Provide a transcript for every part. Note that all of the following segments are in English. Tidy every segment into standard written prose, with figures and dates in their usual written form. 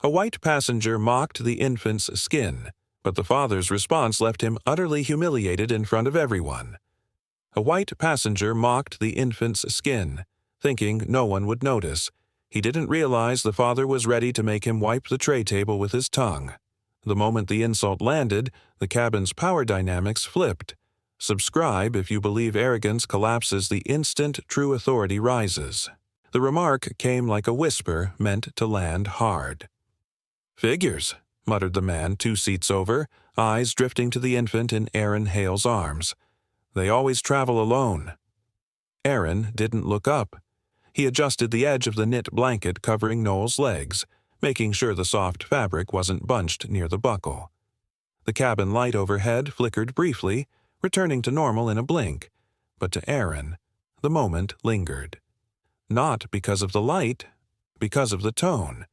A white passenger mocked the infant's skin, but the father's response left him utterly humiliated in front of everyone. A white passenger mocked the infant's skin, thinking no one would notice. He didn't realize the father was ready to make him wipe the tray table with his tongue. The moment the insult landed, the cabin's power dynamics flipped. Subscribe if you believe arrogance collapses the instant true authority rises. The remark came like a whisper meant to land hard. "Figures," muttered the man 2 seats over, eyes drifting to the infant in Aaron Hale's arms. "They always travel alone." Aaron didn't look up. He adjusted the edge of the knit blanket covering Noel's legs, making sure the soft fabric wasn't bunched near the buckle. The cabin light overhead flickered briefly, returning to normal in a blink, but to Aaron, the moment lingered. Not because of the light, because of the tone.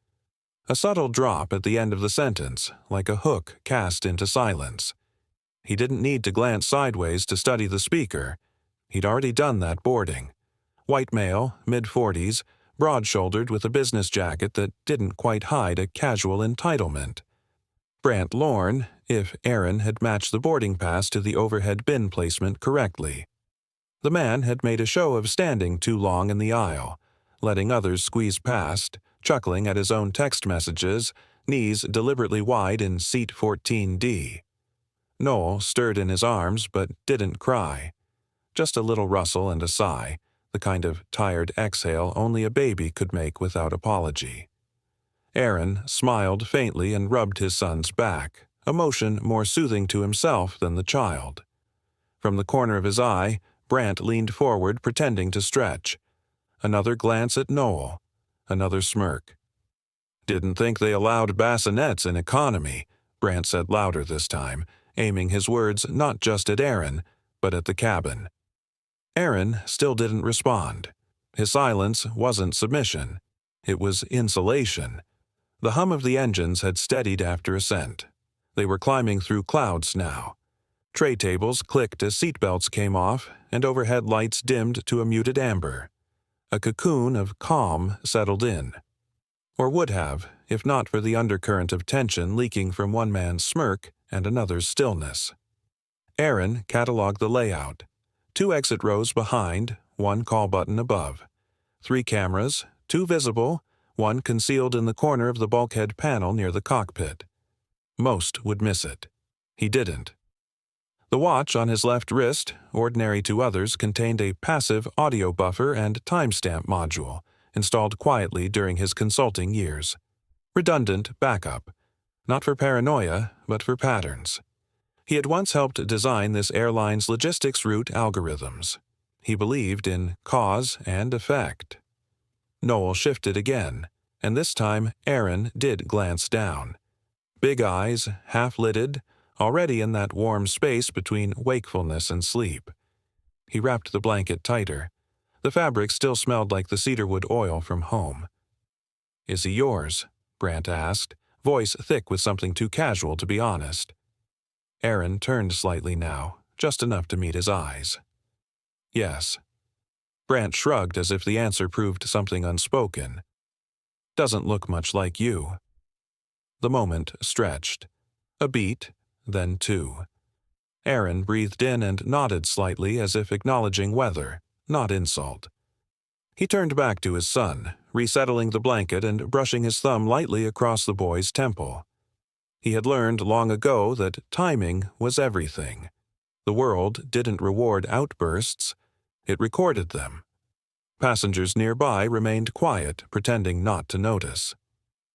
A subtle drop at the end of the sentence, like a hook cast into silence. He didn't need to glance sideways to study the speaker. He'd already done that boarding. White male, mid-40s, broad-shouldered with a business jacket that didn't quite hide a casual entitlement. Brant Lorne, if Aaron had matched the boarding pass to the overhead bin placement correctly. The man had made a show of standing too long in the aisle, letting others squeeze past, chuckling at his own text messages, knees deliberately wide in seat 14D. Noel stirred in his arms but didn't cry. Just a little rustle and a sigh, the kind of tired exhale only a baby could make without apology. Aaron smiled faintly and rubbed his son's back, a motion more soothing to himself than the child. From the corner of his eye, Brant leaned forward, pretending to stretch. Another glance at Noel. Another smirk. "Didn't think they allowed bassinets in economy," Brant said louder this time, aiming his words not just at Aaron, but at the cabin. Aaron still didn't respond. His silence wasn't submission. It was insulation. The hum of the engines had steadied after ascent. They were climbing through clouds now. Tray tables clicked as seatbelts came off, and overhead lights dimmed to a muted amber. A cocoon of calm settled in. Or would have, if not for the undercurrent of tension leaking from one man's smirk and another's stillness. Aaron cataloged the layout. 2 exit rows behind, 1 call button above. 3 cameras, 2 visible, 1 concealed in the corner of the bulkhead panel near the cockpit. Most would miss it. He didn't. The watch on his left wrist, ordinary to others, contained a passive audio buffer and timestamp module, installed quietly during his consulting years. Redundant backup. Not for paranoia, but for patterns. He had once helped design this airline's logistics route algorithms. He believed in cause and effect. Noel shifted again, and this time Aaron did glance down. Big eyes, half-lidded, already in that warm space between wakefulness and sleep. He wrapped the blanket tighter. The fabric still smelled like the cedarwood oil from home. "Is he yours?" Brant asked, voice thick with something too casual to be honest. Aaron turned slightly now, just enough to meet his eyes. "Yes." Brant shrugged as if the answer proved something unspoken. "Doesn't look much like you." The moment stretched. A beat, then 2. Aaron breathed in and nodded slightly as if acknowledging weather, not insult. He turned back to his son, resettling the blanket and brushing his thumb lightly across the boy's temple. He had learned long ago that timing was everything. The world didn't reward outbursts, it recorded them. Passengers nearby remained quiet, pretending not to notice.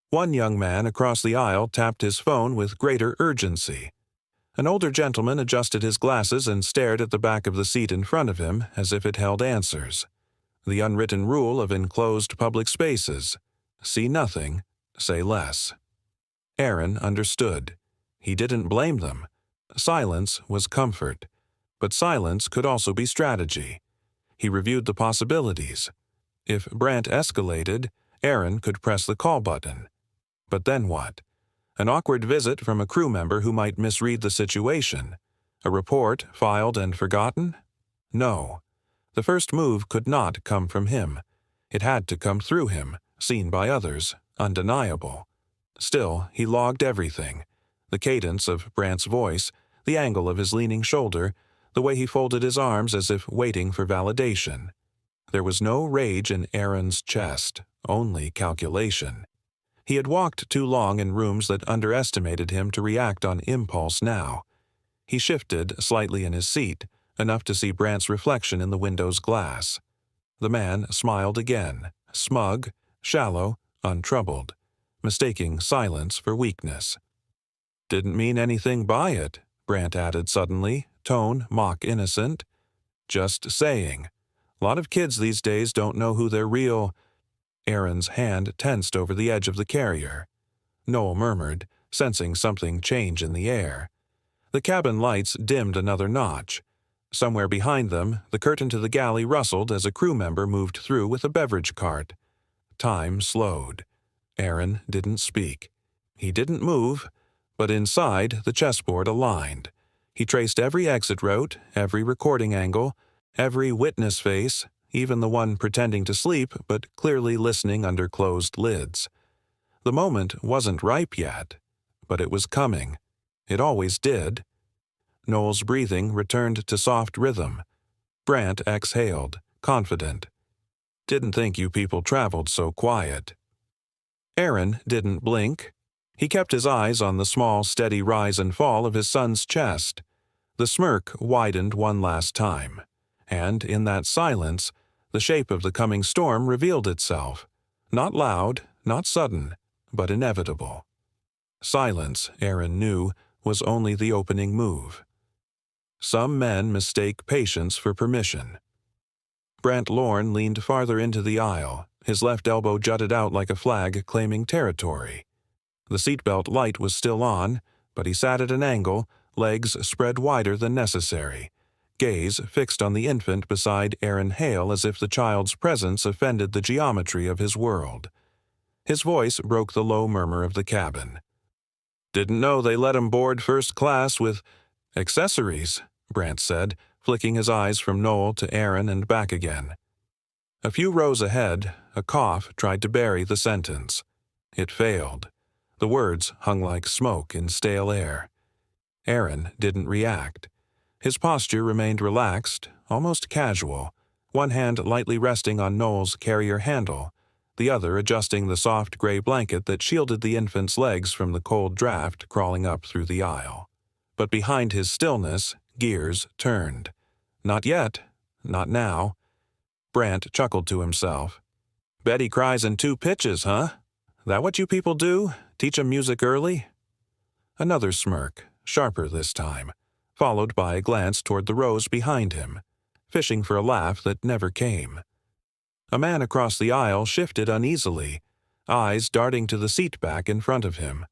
One young man across the aisle tapped his phone with greater urgency. An older gentleman adjusted his glasses and stared at the back of the seat in front of him as if it held answers. The unwritten rule of enclosed public spaces. See nothing, say less. Aaron understood. He didn't blame them. Silence was comfort. But silence could also be strategy. He reviewed the possibilities. If Brant escalated, Aaron could press the call button. But then what? An awkward visit from a crew member who might misread the situation. A report filed and forgotten? No. The first move could not come from him. It had to come through him, seen by others, undeniable. Still, he logged everything: the cadence of Brant's voice, the angle of his leaning shoulder, the way he folded his arms as if waiting for validation. There was no rage in Aaron's chest, only calculation. He had walked too long in rooms that underestimated him to react on impulse now. He shifted slightly in his seat, enough to see Brant's reflection in the window's glass. The man smiled again, smug, shallow, untroubled, mistaking silence for weakness. "Didn't mean anything by it," Brant added suddenly, tone mock innocent. "Just saying. Lot of kids these days don't know who their real—" Aaron's hand tensed over the edge of the carrier. Noel murmured, sensing something change in the air. The cabin lights dimmed another notch. Somewhere behind them, the curtain to the galley rustled as a crew member moved through with a beverage cart. Time slowed. Aaron didn't speak. He didn't move, but inside, the chessboard aligned. He traced every exit route, every recording angle, every witness face, even the one pretending to sleep but clearly listening under closed lids. The moment wasn't ripe yet, but it was coming. It always did. Noel's breathing returned to soft rhythm. Brant exhaled, confident. "Didn't think you people traveled so quiet." Aaron didn't blink. He kept his eyes on the small, steady rise and fall of his son's chest. The smirk widened one last time, and in that silence, the shape of the coming storm revealed itself. Not loud, not sudden, but inevitable. Silence, Aaron knew, was only the opening move. Some men mistake patience for permission. Brant Lorne leaned farther into the aisle, his left elbow jutted out like a flag claiming territory. The seatbelt light was still on, but he sat at an angle, legs spread wider than necessary, gaze fixed on the infant beside Aaron Hale as if the child's presence offended the geometry of his world. His voice broke the low murmur of the cabin. "Didn't know they let 'em board first class with accessories," Brant said, flicking his eyes from Noel to Aaron and back again. A few rows ahead, a cough tried to bury the sentence. It failed. The words hung like smoke in stale air. Aaron didn't react. His posture remained relaxed, almost casual, one hand lightly resting on Noel's carrier handle, the other adjusting the soft gray blanket that shielded the infant's legs from the cold draft crawling up through the aisle. But behind his stillness, gears turned. Not yet. Not now. Brant chuckled to himself. "Bet he cries in 2 pitches, huh? That what you people do? Teach 'em music early?" Another smirk, sharper this time, followed by a glance toward the rows behind him, fishing for a laugh that never came. A man across the aisle shifted uneasily, eyes darting to the seat back in front of him.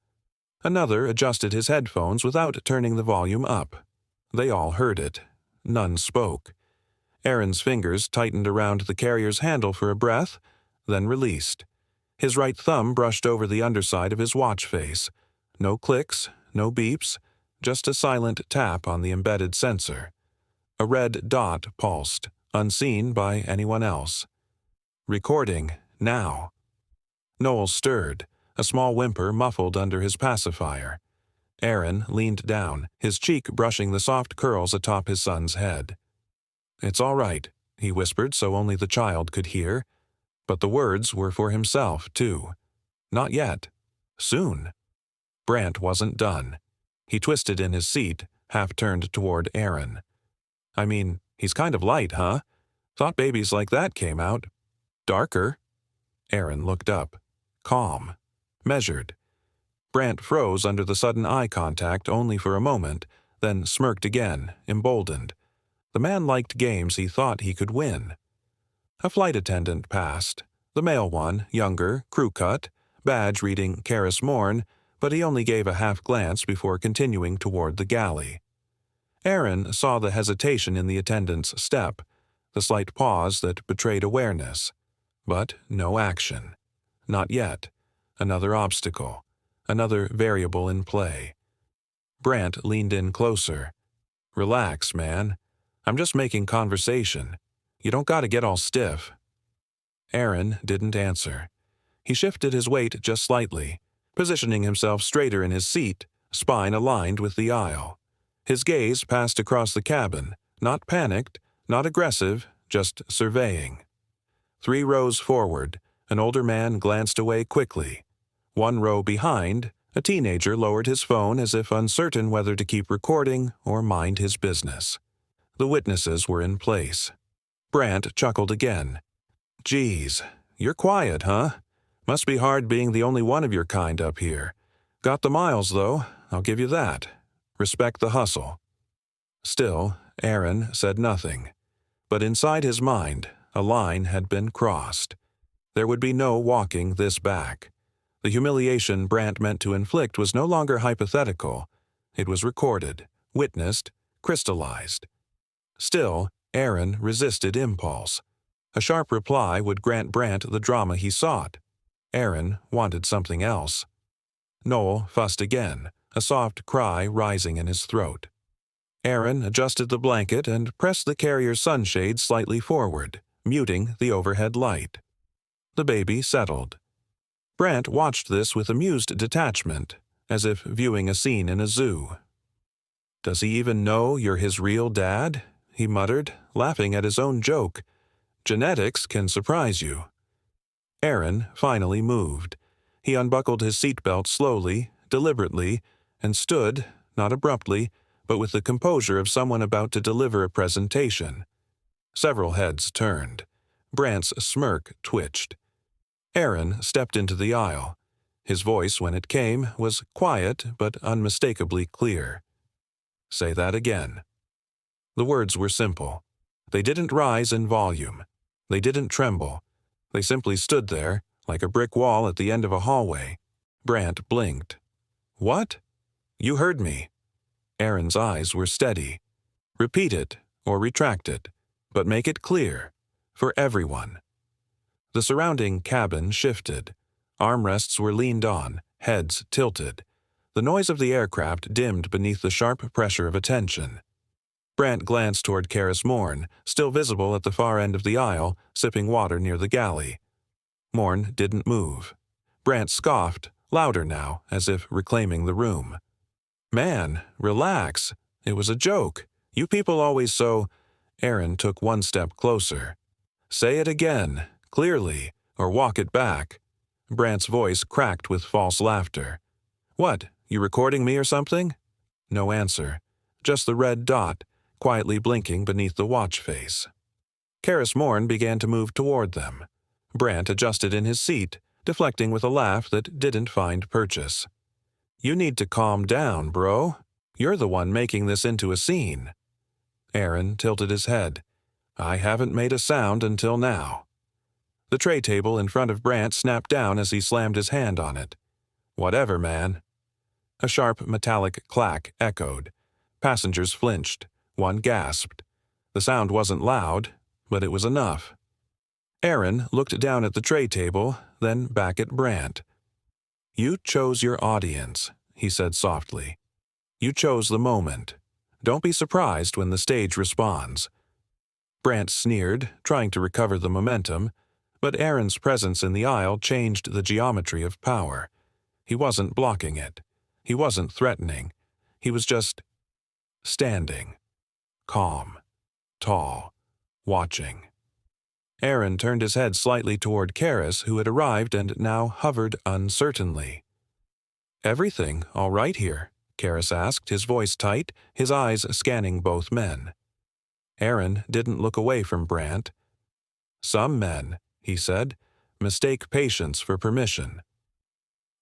Another adjusted his headphones without turning the volume up. They all heard it. None spoke. Aaron's fingers tightened around the carrier's handle for a breath, then released. His right thumb brushed over the underside of his watch face. No clicks, no beeps, just a silent tap on the embedded sensor. A red dot pulsed, unseen by anyone else. Recording, now. Noel stirred, a small whimper muffled under his pacifier. Aaron leaned down, his cheek brushing the soft curls atop his son's head. "It's all right," he whispered so only the child could hear. But the words were for himself, too. Not yet. Soon. Brant wasn't done. He twisted in his seat, half-turned toward Aaron. "I mean, he's kind of light, huh? Thought babies like that came out. Darker." Aaron looked up. Calm. Measured. Brant froze under the sudden eye contact only for a moment, then smirked again, emboldened. The man liked games he thought he could win. A flight attendant passed, the male one, younger, crew-cut, badge reading Karis Morn, but he only gave a half glance before continuing toward the galley. Aaron saw the hesitation in the attendant's step, the slight pause that betrayed awareness. But no action. Not yet. Another obstacle. Another variable in play. Brant leaned in closer. "Relax, man. I'm just making conversation. You don't gotta get all stiff." Aaron didn't answer. He shifted his weight just slightly, positioning himself straighter in his seat, spine aligned with the aisle. His gaze passed across the cabin, not panicked, not aggressive, just surveying. 3 rows forward, an older man glanced away quickly. 1 row behind, a teenager lowered his phone as if uncertain whether to keep recording or mind his business. The witnesses were in place. Brant chuckled again. "Geez, you're quiet, huh? Must be hard being the only one of your kind up here. Got the miles, though, I'll give you that. Respect the hustle." Still, Aaron said nothing. But inside his mind, a line had been crossed. There would be no walking this back. The humiliation Brant meant to inflict was no longer hypothetical. It was recorded, witnessed, crystallized. Still, Aaron resisted impulse. A sharp reply would grant Brant the drama he sought. Aaron wanted something else. Noel fussed again, a soft cry rising in his throat. Aaron adjusted the blanket and pressed the carrier's sunshade slightly forward, muting the overhead light. The baby settled. Brant watched this with amused detachment, as if viewing a scene in a zoo. "Does he even know you're his real dad?" he muttered, laughing at his own joke. "Genetics can surprise you." Aaron finally moved. He unbuckled his seatbelt slowly, deliberately, and stood, not abruptly, but with the composure of someone about to deliver a presentation. Several heads turned. Brant's smirk twitched. Aaron stepped into the aisle. His voice, when it came, was quiet but unmistakably clear. "Say that again." The words were simple. They didn't rise in volume. They didn't tremble. They simply stood there, like a brick wall at the end of a hallway. Brant blinked. "What?" "You heard me." Aaron's eyes were steady. "Repeat it, or retract it, but make it clear, for everyone." The surrounding cabin shifted. Armrests were leaned on, heads tilted. The noise of the aircraft dimmed beneath the sharp pressure of attention. Brant glanced toward Karis Morn, still visible at the far end of the aisle, sipping water near the galley. Morn didn't move. Brant scoffed, louder now, as if reclaiming the room. "Man, relax. It was a joke. You people always so—" Aaron took 1 step closer. "Say it again, clearly, or walk it back." Brant's voice cracked with false laughter. "What, you recording me or something?" No answer. Just the red dot, quietly blinking beneath the watch face. Karis Morn began to move toward them. Brant adjusted in his seat, deflecting with a laugh that didn't find purchase. "You need to calm down, bro. You're the one making this into a scene." Aaron tilted his head. "I haven't made a sound until now." The tray table in front of Brant snapped down as he slammed his hand on it. "Whatever, man." A sharp metallic clack echoed. Passengers flinched. One gasped. The sound wasn't loud, but it was enough. Aaron looked down at the tray table, then back at Brant. "You chose your audience," he said softly. "You chose the moment. Don't be surprised when the stage responds." Brant sneered, trying to recover the momentum, but Aaron's presence in the aisle changed the geometry of power. He wasn't blocking it. He wasn't threatening. He was just standing. Calm. Tall. Watching. Aaron turned his head slightly toward Karis, who had arrived and now hovered uncertainly. "Everything all right here?" Karis asked, his voice tight, his eyes scanning both men. Aaron didn't look away from Brant. "Some men," he said, "mistake patience for permission."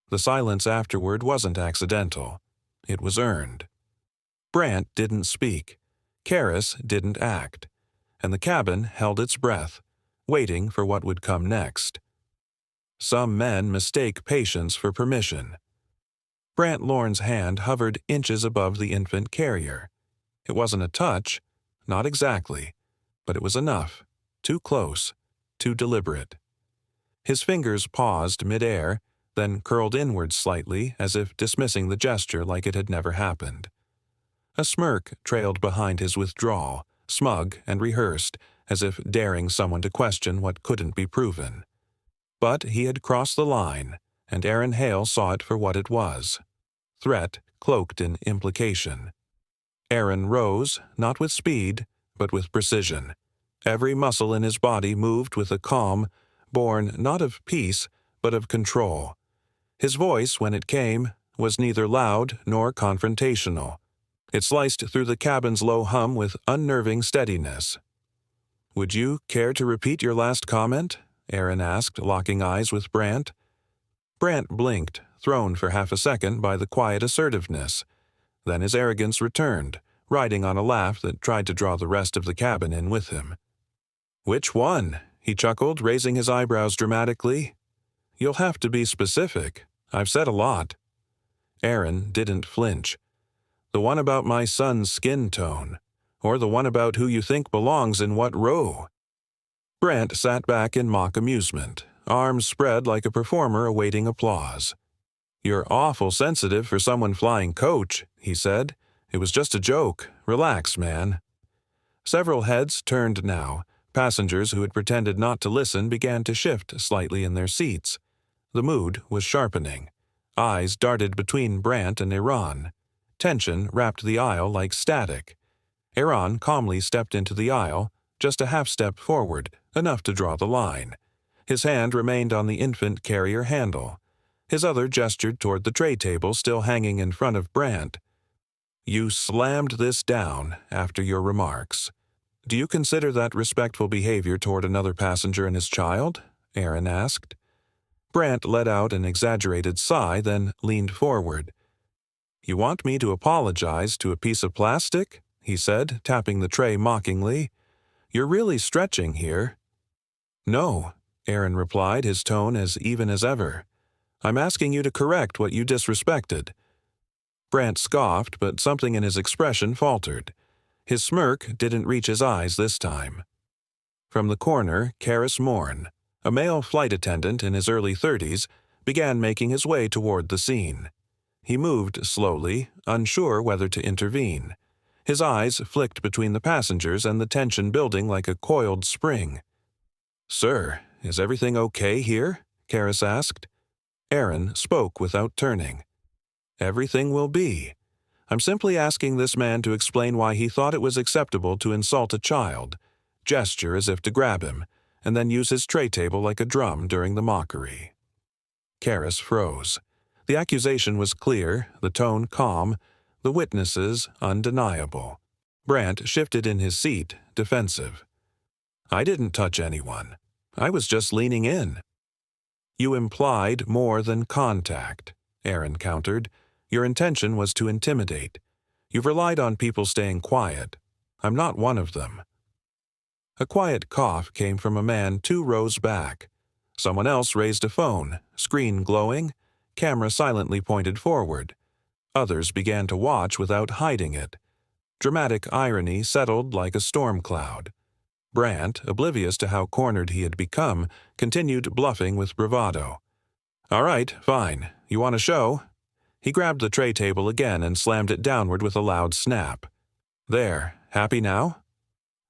The silence afterward wasn't accidental. It was earned. Brant didn't speak. Karis didn't act. And the cabin held its breath, waiting for what would come next. Some men mistake patience for permission. Brant Lorne's hand hovered inches above the infant carrier. It wasn't a touch, not exactly, but it was enough, too close, too deliberate. His fingers paused mid-air, then curled inward slightly as if dismissing the gesture like it had never happened. A smirk trailed behind his withdrawal, smug and rehearsed, as if daring someone to question what couldn't be proven. But he had crossed the line, and Aaron Hale saw it for what it was: threat cloaked in implication. Aaron rose, not with speed, but with precision. Every muscle in his body moved with a calm, born not of peace, but of control. His voice, when it came, was neither loud nor confrontational. It sliced through the cabin's low hum with unnerving steadiness. "Would you care to repeat your last comment?" Aaron asked, locking eyes with Brant. Brant blinked, thrown for half a second by the quiet assertiveness. Then his arrogance returned, riding on a laugh that tried to draw the rest of the cabin in with him. "Which one?" he chuckled, raising his eyebrows dramatically. "You'll have to be specific. I've said a lot." Aaron didn't flinch. "The one about my son's skin tone, or the one about who you think belongs in what row?" Brant sat back in mock amusement, arms spread like a performer awaiting applause. "You're awful sensitive for someone flying coach," he said. "It was just a joke. Relax, man." Several heads turned now. Passengers who had pretended not to listen began to shift slightly in their seats. The mood was sharpening. Eyes darted between Brant and Iran. Tension wrapped the aisle like static. Iran calmly stepped into the aisle, just a half step forward, enough to draw the line. His hand remained on the infant carrier handle. His other gestured toward the tray table still hanging in front of Brant. "You slammed this down after your remarks. Do you consider that respectful behavior toward another passenger and his child?" Aaron asked. Brant let out an exaggerated sigh, then leaned forward. "You want me to apologize to a piece of plastic?" he said, tapping the tray mockingly. "You're really stretching here." "No," Aaron replied, his tone as even as ever. "I'm asking you to correct what you disrespected." Brant scoffed, but something in his expression faltered. His smirk didn't reach his eyes this time. From the corner, Karis Morn, a male flight attendant in his early 30s, began making his way toward the scene. He moved slowly, unsure whether to intervene. His eyes flicked between the passengers and the tension building like a coiled spring. "Sir, is everything okay here?" Karis asked. Aaron spoke without turning. "Everything will be. I'm simply asking this man to explain why he thought it was acceptable to insult a child, gesture as if to grab him, and then use his tray table like a drum during the mockery." Karis froze. The accusation was clear, the tone calm, the witnesses undeniable. Brant shifted in his seat, defensive. "I didn't touch anyone. I was just leaning in." "You implied more than contact," Aaron countered. "Your intention was to intimidate. You've relied on people staying quiet. I'm not one of them." A quiet cough came from a man 2 rows back. Someone else raised a phone, screen glowing, camera silently pointed forward. Others began to watch without hiding it. Dramatic irony settled like a storm cloud. Brant, oblivious to how cornered he had become, continued bluffing with bravado. "All right, fine. You want a show?" He grabbed the tray table again and slammed it downward with a loud snap. "There, happy now?"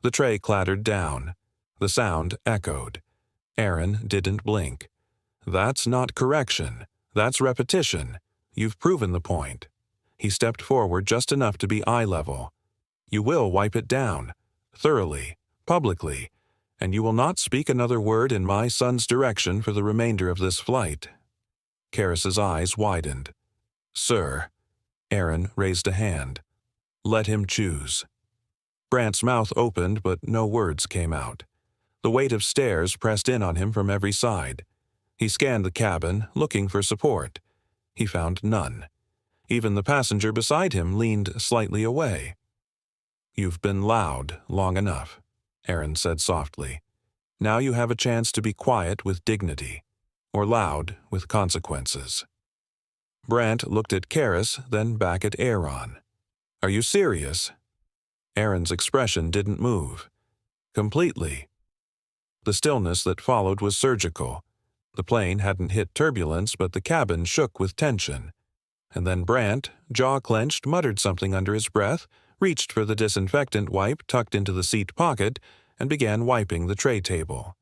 The tray clattered down. The sound echoed. Aaron didn't blink. "That's not correction. That's repetition. You've proven the point." He stepped forward just enough to be eye level. "You will wipe it down. Thoroughly. Publicly. And you will not speak another word in my son's direction for the remainder of this flight." Karis's eyes widened. "Sir." Aaron raised a hand. "Let him choose." Brant's mouth opened, but no words came out. The weight of stares pressed in on him from every side. He scanned the cabin, looking for support. He found none. Even the passenger beside him leaned slightly away. "You've been loud long enough," Aaron said softly. "Now you have a chance to be quiet with dignity, or loud with consequences." Brant looked at Karis, then back at Aaron. "Are you serious?" Aaron's expression didn't move. "Completely." The stillness that followed was surgical. The plane hadn't hit turbulence, but the cabin shook with tension. And then Brant, jaw clenched, muttered something under his breath, reached for the disinfectant wipe tucked into the seat pocket, and began wiping the tray table.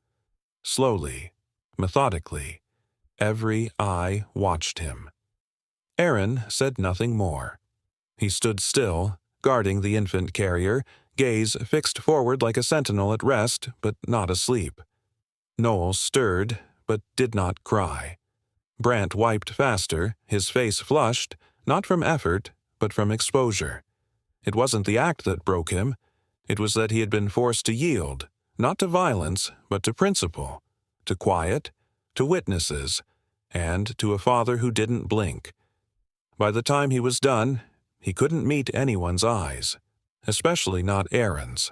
Slowly, methodically. Every eye watched him. Aaron said nothing more. He stood still, guarding the infant carrier, gaze fixed forward like a sentinel at rest but not asleep. Noel stirred, but did not cry. Brant wiped faster, his face flushed, not from effort, but from exposure. It wasn't the act that broke him. It was that he had been forced to yield, not to violence, but to principle, to quiet, to witnesses, and to a father who didn't blink. By the time he was done, he couldn't meet anyone's eyes, especially not Aaron's.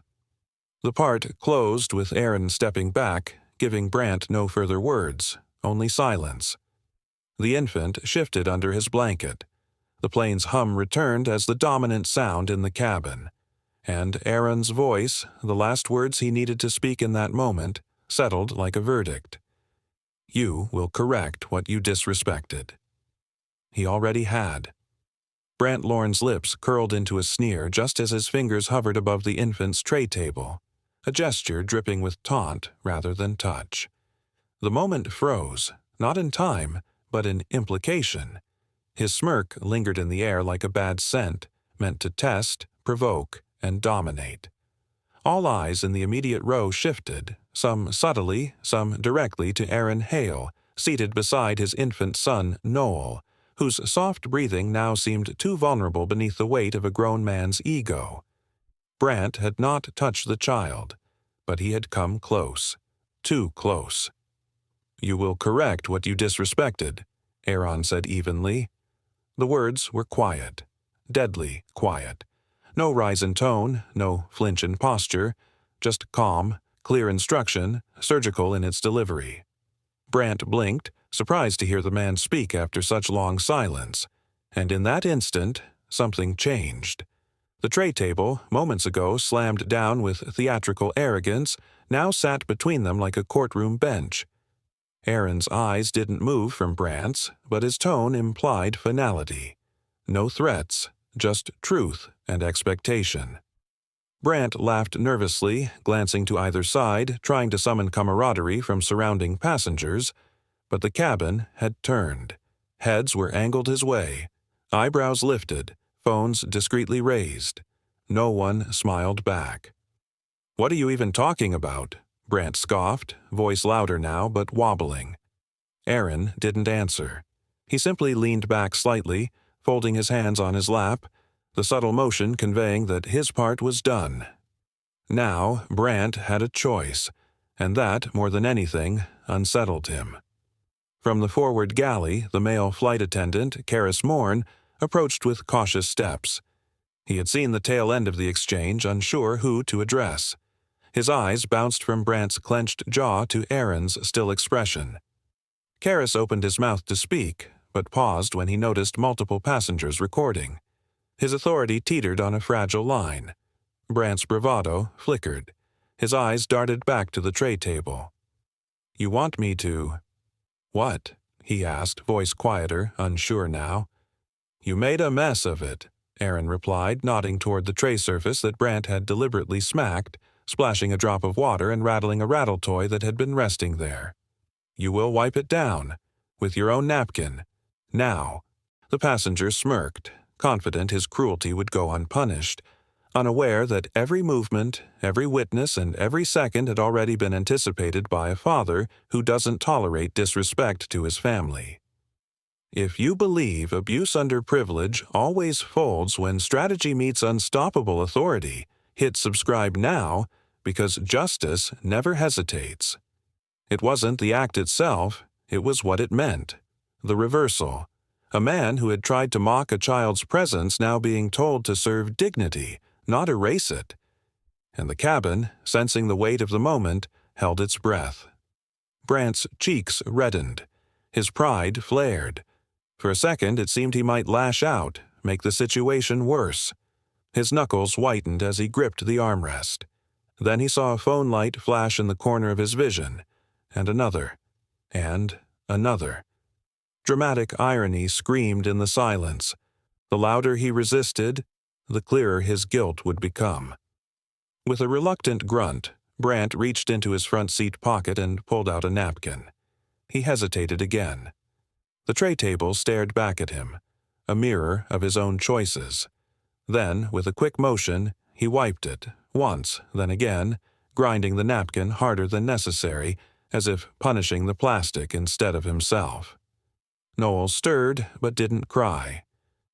The part closed with Aaron stepping back, giving Brant no further words, only silence. The infant shifted under his blanket. The plane's hum returned as the dominant sound in the cabin, and Aaron's voice, the last words he needed to speak in that moment, settled like a verdict. You will correct what you disrespected. He already had. Brant Lorne's lips curled into a sneer just as his fingers hovered above the infant's tray table, a gesture dripping with taunt rather than touch. The moment froze, not in time, but in implication. His smirk lingered in the air like a bad scent, meant to test, provoke, and dominate. All eyes in the immediate row shifted, some subtly, some directly to Aaron Hale, seated beside his infant son, Noel, whose soft breathing now seemed too vulnerable beneath the weight of a grown man's ego. Brant had not touched the child, but he had come close, too close. You will correct what you disrespected, Aaron said evenly. The words were quiet, deadly quiet. No rise in tone, no flinch in posture, just calm, clear instruction, surgical in its delivery. Brant blinked, surprised to hear the man speak after such long silence, and in that instant, something changed. The tray table, moments ago slammed down with theatrical arrogance, now sat between them like a courtroom bench. Aaron's eyes didn't move from Brant's, but his tone implied finality. No threats, just truth and expectation. Brant laughed nervously, glancing to either side, trying to summon camaraderie from surrounding passengers, but the cabin had turned. Heads were angled his way, eyebrows lifted, phones discreetly raised. No one smiled back. "What are you even talking about?" Brant scoffed, voice louder now but wobbling. Aaron didn't answer. He simply leaned back slightly, folding his hands on his lap, the subtle motion conveying that his part was done. Now Brant had a choice, and that, more than anything, unsettled him. From the forward galley, the male flight attendant, Karis Morn, approached with cautious steps. He had seen the tail end of the exchange, unsure who to address. His eyes bounced from Brant's clenched jaw to Aaron's still expression. Karis opened his mouth to speak, but paused when he noticed multiple passengers recording. His authority teetered on a fragile line. Brant's bravado flickered. His eyes darted back to the tray table. "You want me to—" "What?" he asked, voice quieter, unsure now. "You made a mess of it," Aaron replied, nodding toward the tray surface that Brant had deliberately smacked, splashing a drop of water and rattling a rattle toy that had been resting there. "You will wipe it down, with your own napkin. Now." The passenger smirked, confident his cruelty would go unpunished, unaware that every movement, every witness, and every second had already been anticipated by a father who doesn't tolerate disrespect to his family. If you believe abuse under privilege always folds when strategy meets unstoppable authority, hit subscribe now, because justice never hesitates. It wasn't the act itself, it was what it meant. The reversal. A man who had tried to mock a child's presence now being told to serve dignity, not erase it. And the cabin, sensing the weight of the moment, held its breath. Brant's cheeks reddened. His pride flared. For a second it seemed he might lash out, make the situation worse. His knuckles whitened as he gripped the armrest. Then he saw a phone light flash in the corner of his vision, and another, and another. Dramatic irony screamed in the silence. The louder he resisted, the clearer his guilt would become. With a reluctant grunt, Brant reached into his front seat pocket and pulled out a napkin. he hesitated again. The tray table stared back at him, a mirror of his own choices. Then, with a quick motion, he wiped it, once, then again, grinding the napkin harder than necessary, as if punishing the plastic instead of himself. Noel stirred, but didn't cry.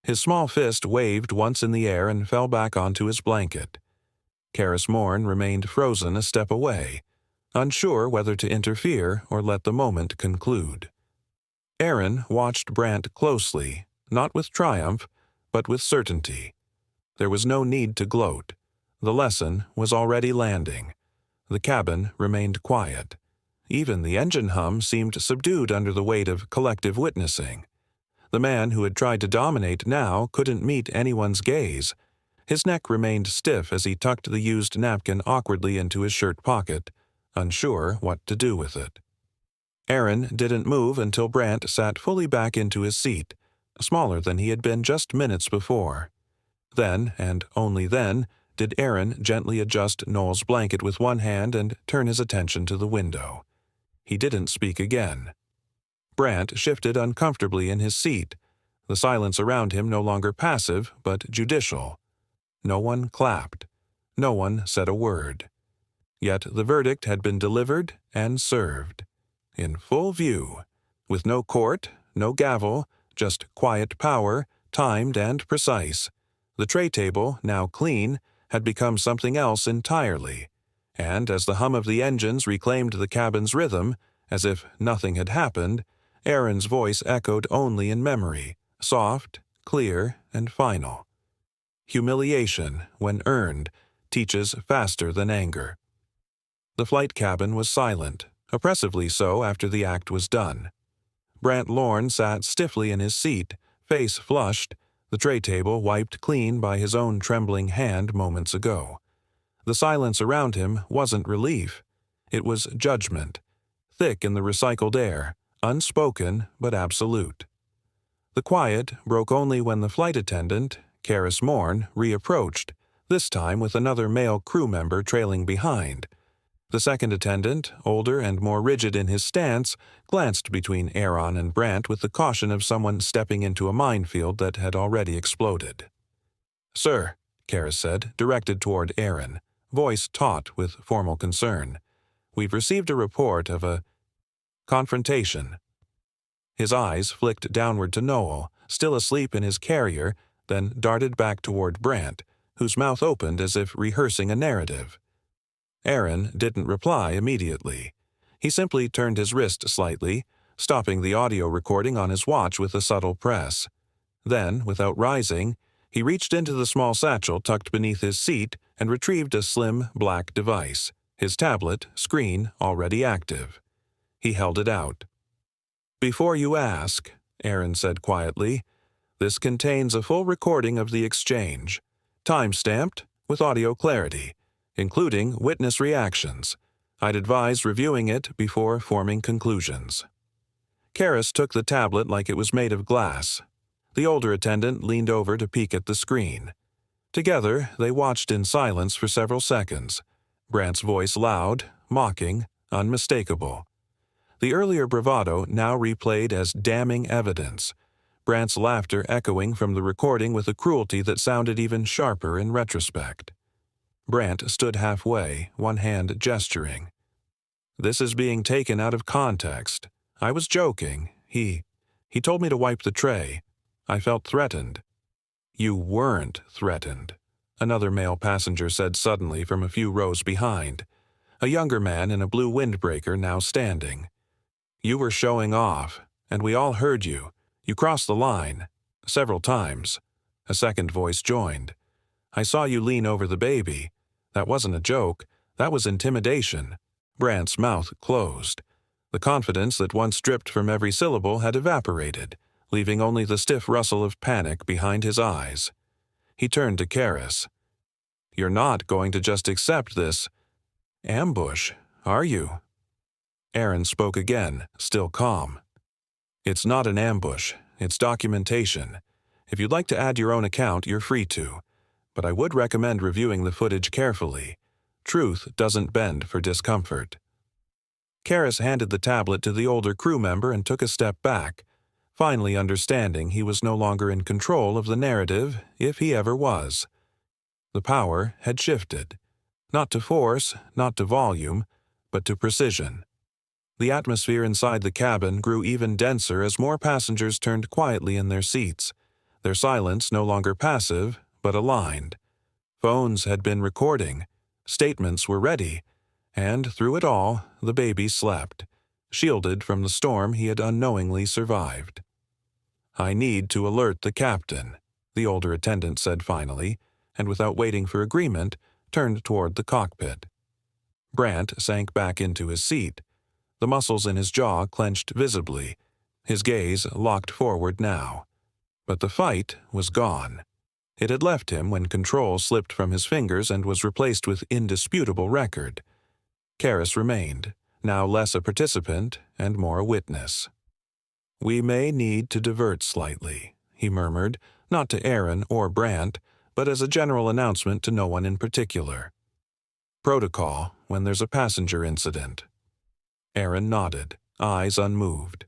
His small fist waved once in the air and fell back onto his blanket. Karis Morn remained frozen a step away, unsure whether to interfere or let the moment conclude. Aaron watched Brant closely, not with triumph, but with certainty. There was no need to gloat. The lesson was already landing. The cabin remained quiet. Even the engine hum seemed subdued under the weight of collective witnessing. The man who had tried to dominate now couldn't meet anyone's gaze. His neck remained stiff as he tucked the used napkin awkwardly into his shirt pocket, unsure what to do with it. Aaron didn't move until Brant sat fully back into his seat, smaller than he had been just minutes before. Then, and only then, did Aaron gently adjust Noel's blanket with one hand and turn his attention to the window. He didn't speak again. Brant shifted uncomfortably in his seat, the silence around him no longer passive but judicial. No one clapped. No one said a word. Yet the verdict had been delivered and served. In full view, with no court, no gavel, just quiet power, timed and precise. The tray table, now clean, had become something else entirely, and as the hum of the engines reclaimed the cabin's rhythm, as if nothing had happened, Aaron's voice echoed only in memory, soft, clear, and final. Humiliation, when earned, teaches faster than anger. The flight cabin was silent, oppressively so after the act was done. Brant Lorne sat stiffly in his seat, face flushed, the tray table wiped clean by his own trembling hand moments ago. The silence around him wasn't relief. It was judgment, thick in the recycled air, unspoken but absolute. The quiet broke only when the flight attendant, Karis Morn, reapproached, this time with another male crew member trailing behind. The second attendant, older and more rigid in his stance, glanced between Aaron and Brant with the caution of someone stepping into a minefield that had already exploded. "Sir," Karis said, directed toward Aaron, voice taut with formal concern, "we've received a report of a confrontation." His eyes flicked downward to Noel, still asleep in his carrier, then darted back toward Brant, whose mouth opened as if rehearsing a narrative. Aaron didn't reply immediately. He simply turned his wrist slightly, stopping the audio recording on his watch with a subtle press. Then, without rising, he reached into the small satchel tucked beneath his seat and retrieved a slim, black device, his tablet, screen already active. He held it out. "Before you ask," Aaron said quietly, "this contains a full recording of the exchange, time-stamped with audio clarity, including witness reactions. I'd advise reviewing it before forming conclusions." Karis took the tablet like it was made of glass. The older attendant leaned over to peek at the screen. Together, they watched in silence for several seconds, Brant's voice loud, mocking, unmistakable. The earlier bravado now replayed as damning evidence, Brant's laughter echoing from the recording with a cruelty that sounded even sharper in retrospect. Brant stood halfway, one hand gesturing. "This is being taken out of context. I was joking. He told me to wipe the tray. I felt threatened." "You weren't threatened," another male passenger said suddenly from a few rows behind, a younger man in a blue windbreaker now standing. "You were showing off, and we all heard you. You crossed the line. Several times." A second voice joined. "I saw you lean over the baby. That wasn't a joke. That was intimidation." Brant's mouth closed. The confidence that once dripped from every syllable had evaporated, leaving only the stiff rustle of panic behind his eyes. He turned to Karis. "You're not going to just accept this ambush, are you?" Aaron spoke again, still calm. "It's not an ambush. It's documentation. If you'd like to add your own account, you're free to. But I would recommend reviewing the footage carefully. Truth doesn't bend for discomfort." Karras handed the tablet to the older crew member and took a step back, finally understanding he was no longer in control of the narrative, if he ever was. The power had shifted. Not to force, not to volume, but to precision. The atmosphere inside the cabin grew even denser as more passengers turned quietly in their seats, their silence no longer passive, but aligned. Phones had been recording, statements were ready, and through it all, the baby slept, shielded from the storm he had unknowingly survived. "I need to alert the captain," the older attendant said finally, and without waiting for agreement, turned toward the cockpit. Brant sank back into his seat. The muscles in his jaw clenched visibly, his gaze locked forward now. But the fight was gone. It had left him when control slipped from his fingers and was replaced with indisputable record. Karras remained, now less a participant and more a witness. "We may need to divert slightly," he murmured, not to Aaron or Brant, but as a general announcement to no one in particular. "Protocol when there's a passenger incident." Aaron nodded, eyes unmoved.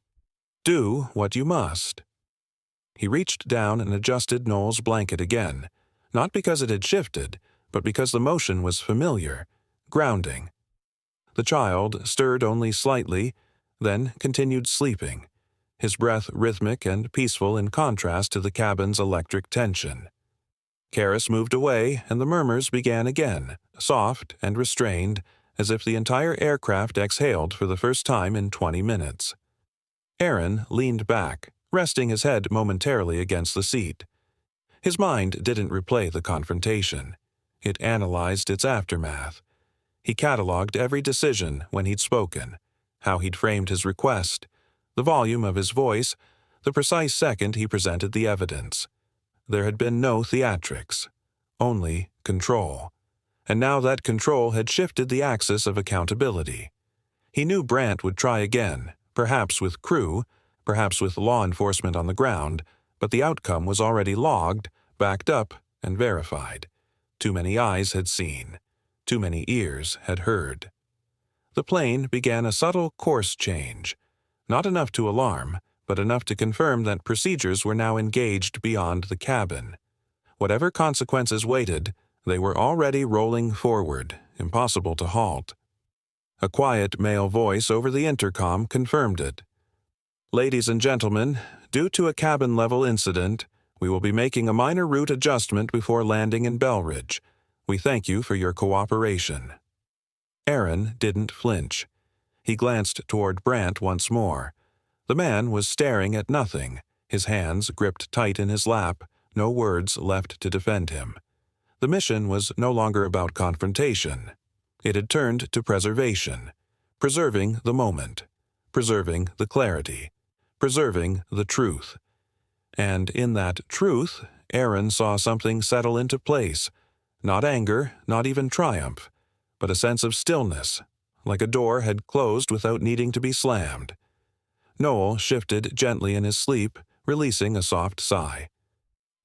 "Do what you must." He reached down and adjusted Noel's blanket again, not because it had shifted, but because the motion was familiar, grounding. The child stirred only slightly, then continued sleeping, his breath rhythmic and peaceful in contrast to the cabin's electric tension. Karras moved away, and the murmurs began again, soft and restrained, as if the entire aircraft exhaled for the first time in 20 minutes. Aaron leaned back, resting his head momentarily against the seat. His mind didn't replay the confrontation. It analyzed its aftermath. He cataloged every decision when he'd spoken, how he'd framed his request, the volume of his voice, the precise second he presented the evidence. There had been no theatrics, only control. And now that control had shifted the axis of accountability. He knew Brant would try again, perhaps with crew, perhaps with law enforcement on the ground, but the outcome was already logged, backed up, and verified. Too many eyes had seen. Too many ears had heard. The plane began a subtle course change, not enough to alarm, but enough to confirm that procedures were now engaged beyond the cabin. Whatever consequences waited, they were already rolling forward, impossible to halt. A quiet male voice over the intercom confirmed it. "Ladies and gentlemen, due to a cabin-level incident, we will be making a minor route adjustment before landing in Belridge. We thank you for your cooperation." Aaron didn't flinch. He glanced toward Brant once more. The man was staring at nothing, his hands gripped tight in his lap, no words left to defend him. The mission was no longer about confrontation. It had turned to preservation, preserving the moment, preserving the clarity, preserving the truth. And in that truth, Aaron saw something settle into place, not anger, not even triumph, but a sense of stillness, like a door had closed without needing to be slammed. Noel shifted gently in his sleep, releasing a soft sigh.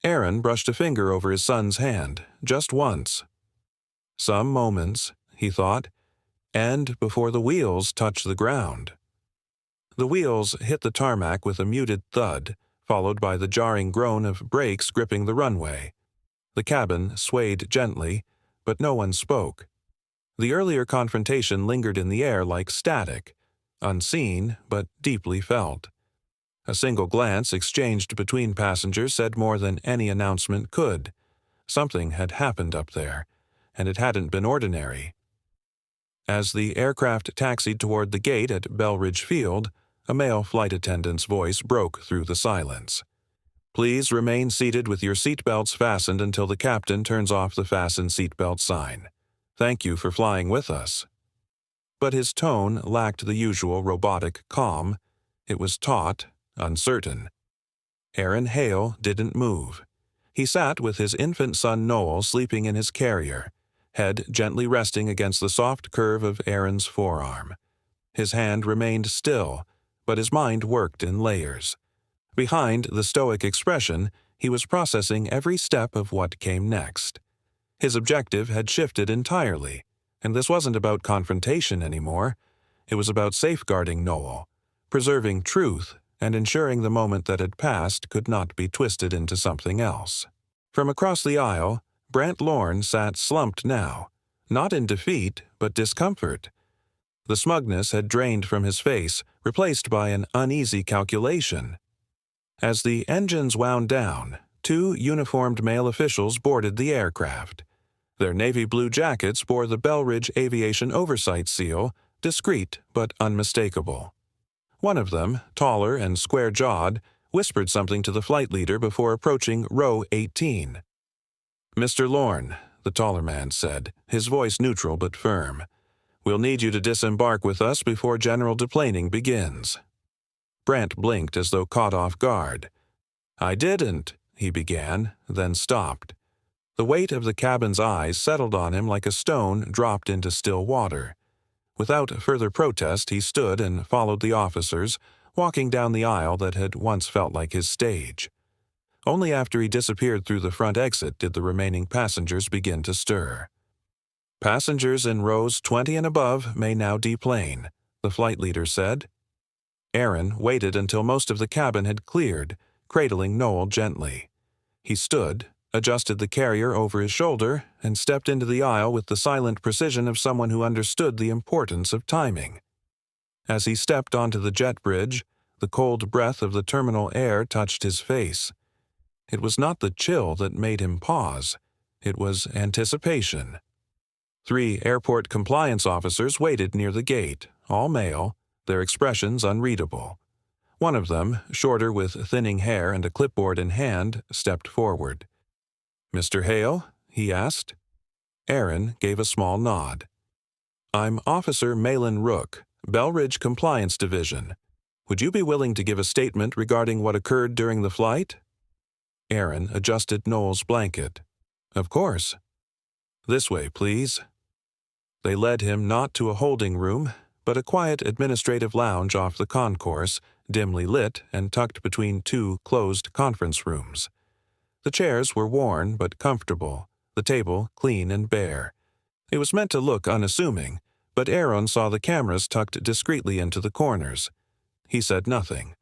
Aaron brushed a finger over his son's hand, just once. Some moments, he thought, and before the wheels touched the ground. The wheels hit the tarmac with a muted thud, followed by the jarring groan of brakes gripping the runway. The cabin swayed gently, but no one spoke. The earlier confrontation lingered in the air like static, unseen but deeply felt. A single glance exchanged between passengers said more than any announcement could. Something had happened up there, and it hadn't been ordinary. As the aircraft taxied toward the gate at Belridge Field, a male flight attendant's voice broke through the silence. "Please remain seated with your seatbelts fastened until the captain turns off the fasten seatbelt sign. Thank you for flying with us." But his tone lacked the usual robotic calm. It was taut, uncertain. Aaron Hale didn't move. He sat with his infant son Noel sleeping in his carrier, head gently resting against the soft curve of Aaron's forearm. His hand remained still, but his mind worked in layers. Behind the stoic expression, he was processing every step of what came next. His objective had shifted entirely, and this wasn't about confrontation anymore. It was about safeguarding Noel, preserving truth, and ensuring the moment that had passed could not be twisted into something else. From across the aisle, Brant Lorne sat slumped now, not in defeat, but discomfort. The smugness had drained from his face, replaced by an uneasy calculation. As the engines wound down, 2 uniformed male officials boarded the aircraft. Their navy blue jackets bore the Belridge Aviation Oversight seal, discreet but unmistakable. One of them, taller and square-jawed, whispered something to the flight leader before approaching row 18. "Mr. Lorne," the taller man said, his voice neutral but firm, "we'll need you to disembark with us before general deplaning begins." Brant blinked as though caught off guard. "I didn't," he began, then stopped. The weight of the cabin's eyes settled on him like a stone dropped into still water. Without further protest, he stood and followed the officers, walking down the aisle that had once felt like his stage. Only after he disappeared through the front exit did the remaining passengers begin to stir. "Passengers in rows 20 and above may now deplane," the flight leader said. Aaron waited until most of the cabin had cleared, cradling Noel gently. He stood, adjusted the carrier over his shoulder, and stepped into the aisle with the silent precision of someone who understood the importance of timing. As he stepped onto the jet bridge, the cold breath of the terminal air touched his face. It was not the chill that made him pause. It was anticipation. 3 airport compliance officers waited near the gate, all male, their expressions unreadable. One of them, shorter with thinning hair and a clipboard in hand, stepped forward. "Mr. Hale?" he asked. Aaron gave a small nod. "I'm Officer Malin Rook, Belridge Compliance Division. Would you be willing to give a statement regarding what occurred during the flight?" Aaron adjusted Noel's blanket. "Of course." "This way, please." They led him not to a holding room, but a quiet administrative lounge off the concourse, dimly lit and tucked between 2 closed conference rooms. The chairs were worn but comfortable, the table clean and bare. It was meant to look unassuming, but Aaron saw the cameras tucked discreetly into the corners. He said nothing.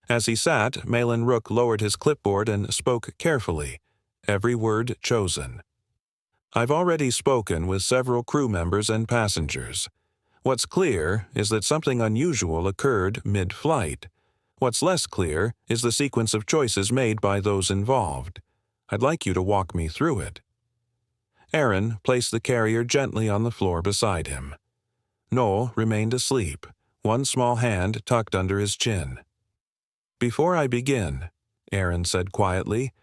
As he sat, Malin Rook lowered his clipboard and spoke carefully, every word chosen. "I've already spoken with several crew members and passengers. What's clear is that something unusual occurred mid-flight. What's less clear is the sequence of choices made by those involved. I'd like you to walk me through it." Aaron placed the carrier gently on the floor beside him. Noel remained asleep, one small hand tucked under his chin. "Before I begin," Aaron said quietly,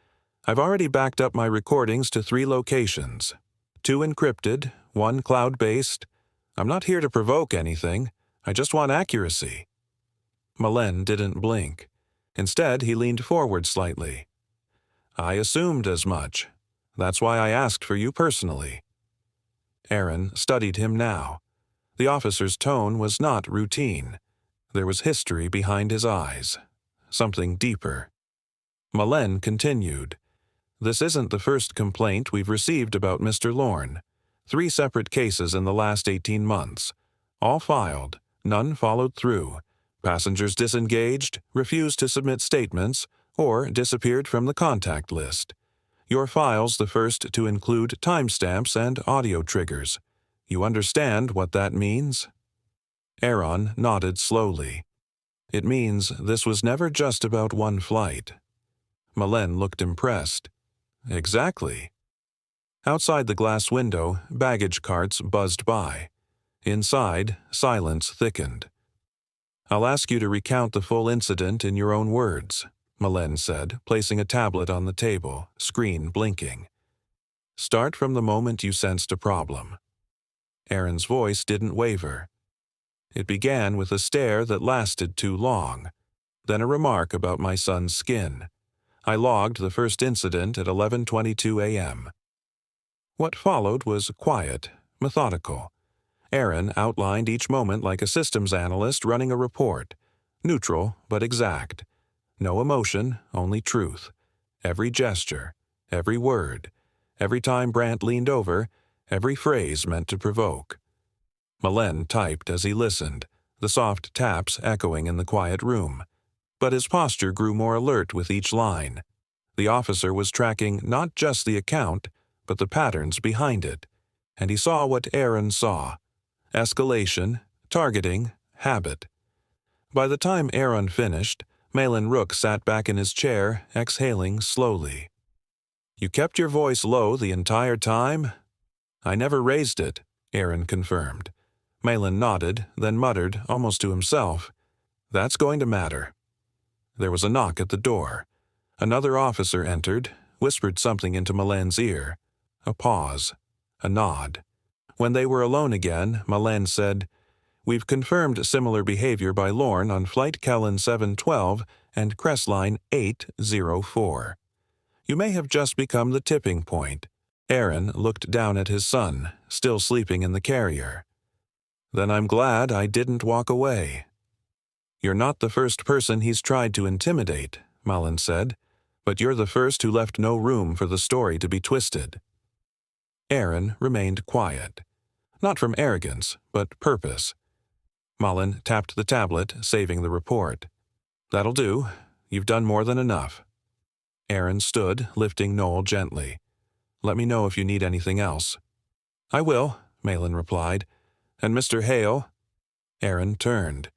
"I've already backed up my recordings to 3 locations. 2 encrypted, 1 cloud-based. I'm not here to provoke anything. I just want accuracy." Malin didn't blink. Instead, he leaned forward slightly. "I assumed as much. That's why I asked for you personally." Aaron studied him now. The officer's tone was not routine. There was history behind his eyes. Something deeper. Malin continued. "This isn't the first complaint we've received about Mr. Lorne. 3 separate cases in the last 18 months. All filed, none followed through. Passengers disengaged, refused to submit statements, or disappeared from the contact list. Your file's the first to include timestamps and audio triggers. You understand what that means?" Aaron nodded slowly. "It means this was never just about 1 flight." Malin looked impressed. "Exactly." Outside the glass window, baggage carts buzzed by. Inside, silence thickened. "I'll ask you to recount the full incident in your own words," Malin said, placing a tablet on the table, screen blinking. "Start from the moment you sensed a problem." Aaron's voice didn't waver. "It began with a stare that lasted too long, then a remark about my son's skin. I logged the first incident at 11:22 a.m. What followed was quiet, methodical. Aaron outlined each moment like a systems analyst running a report, neutral but exact. No emotion, only truth. Every gesture, every word, every time Brant leaned over, every phrase meant to provoke. Malen typed as he listened, the soft taps echoing in the quiet room. But his posture grew more alert with each line. The officer was tracking not just the account, but the patterns behind it. And he saw what Aaron saw: escalation, targeting, habit. By the time Aaron finished, Malin Rook sat back in his chair, exhaling slowly. "You kept your voice low the entire time?" "I never raised it," Aaron confirmed. Malin nodded, then muttered, almost to himself, "That's going to matter." There was a knock at the door. Another officer entered, whispered something into Malen's ear. A pause. A nod. When they were alone again, Malen said, "We've confirmed similar behavior by Lorne on Flight Kellen 712 and Crestline 804. You may have just become the tipping point." Aaron looked down at his son, still sleeping in the carrier. "Then I'm glad I didn't walk away." "You're not the first person he's tried to intimidate," Malen said, "but you're the first who left no room for the story to be twisted." Aaron remained quiet. Not from arrogance, but purpose. Malen tapped the tablet, saving the report. "That'll do. You've done more than enough." Aaron stood, lifting Noel gently. "Let me know if you need anything else." "I will," Malin replied. "And Mr. Hale?" Aaron turned.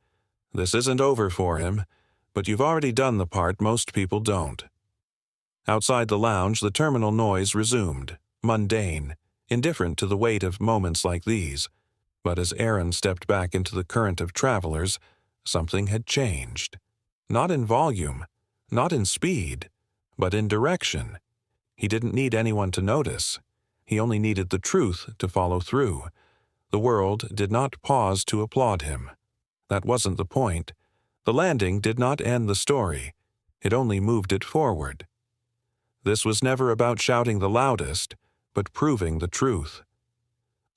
"This isn't over for him, but you've already done the part most people don't." Outside the lounge, the terminal noise resumed, mundane, indifferent to the weight of moments like these. But as Aaron stepped back into the current of travelers, something had changed. Not in volume, not in speed, but in direction. He didn't need anyone to notice. He only needed the truth to follow through. The world did not pause to applaud him. That wasn't the point. The landing did not end the story. It only moved it forward. This was never about shouting the loudest, but proving the truth.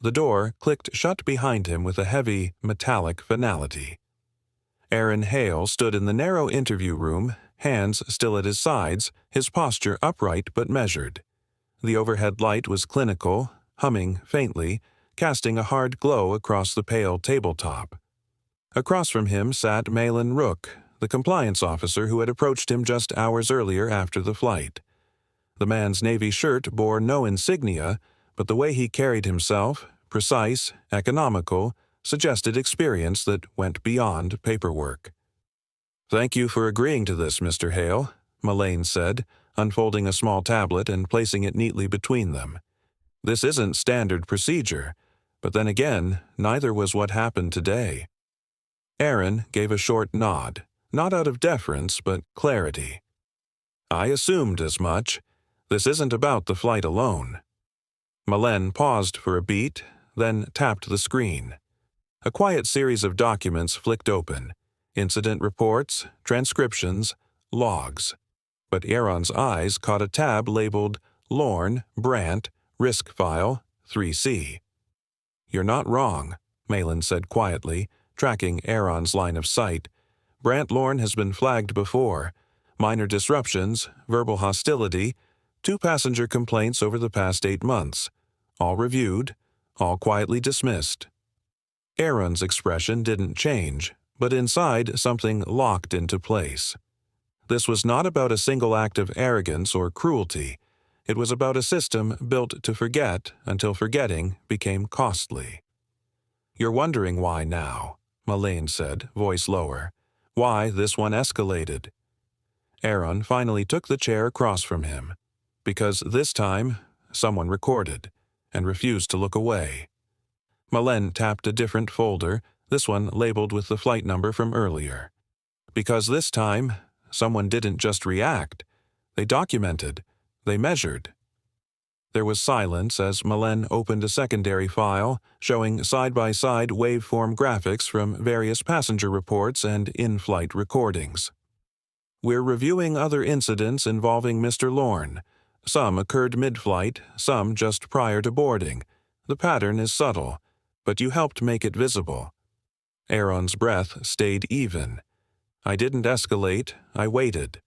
The door clicked shut behind him with a heavy, metallic finality. Aaron Hale stood in the narrow interview room, hands still at his sides, his posture upright but measured. The overhead light was clinical, humming faintly, casting a hard glow across the pale tabletop. Across from him sat Malin Rook, the compliance officer who had approached him just hours earlier after the flight. The man's navy shirt bore no insignia, but the way he carried himself, precise, economical, suggested experience that went beyond paperwork. "Thank you for agreeing to this, Mr. Hale," Malen said, unfolding a small tablet and placing it neatly between them. "This isn't standard procedure, but then again, neither was what happened today." Aaron gave a short nod, not out of deference but clarity. "I assumed as much. This isn't about the flight alone." Malen paused for a beat, then tapped the screen. A quiet series of documents flicked open: incident reports, transcriptions, logs. But Aaron's eyes caught a tab labeled Lorne, Brant, Risk File, 3C. "You're not wrong," Malin said quietly, tracking Aaron's line of sight. "Brant Lorne has been flagged before. Minor disruptions, verbal hostility, 2 passenger complaints over the past 8 months. All reviewed, all quietly dismissed." Aaron's expression didn't change, but inside something locked into place. This was not about a single act of arrogance or cruelty. It was about a system built to forget until forgetting became costly. "You're wondering why now," Malen said, voice lower. "Why this one escalated." Aaron finally took the chair across from him. Because this time, someone recorded, and refused to look away. Malen tapped a different folder, this one labeled with the flight number from earlier. Because this time, someone didn't just react. They documented. They measured. There was silence as Malen opened a secondary file, showing side-by-side waveform graphics from various passenger reports and in-flight recordings. "We're reviewing other incidents involving Mr. Lorne. Some occurred mid-flight, some just prior to boarding. The pattern is subtle, but you helped make it visible." Aaron's breath stayed even. "I didn't escalate, I waited."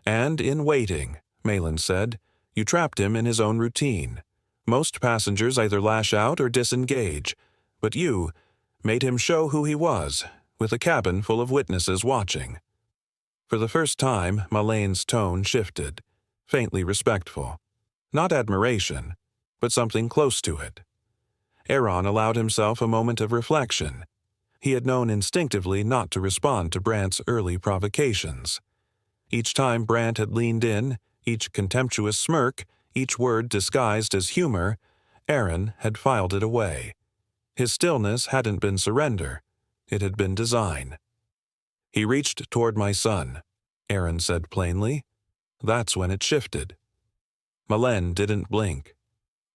"And in waiting," Malin said, "you trapped him in his own routine. Most passengers either lash out or disengage, but you made him show who he was, with a cabin full of witnesses watching. For the first time, Malene's tone shifted, faintly respectful. Not admiration, but something close to it. Aaron allowed himself a moment of reflection. He had known instinctively not to respond to Brant's early provocations. Each time Brant had leaned in, each contemptuous smirk, each word disguised as humor, Aaron had filed it away. His stillness hadn't been surrender. It had been design. "He reached toward my son," Aaron said plainly. That's when it shifted. Malene didn't blink.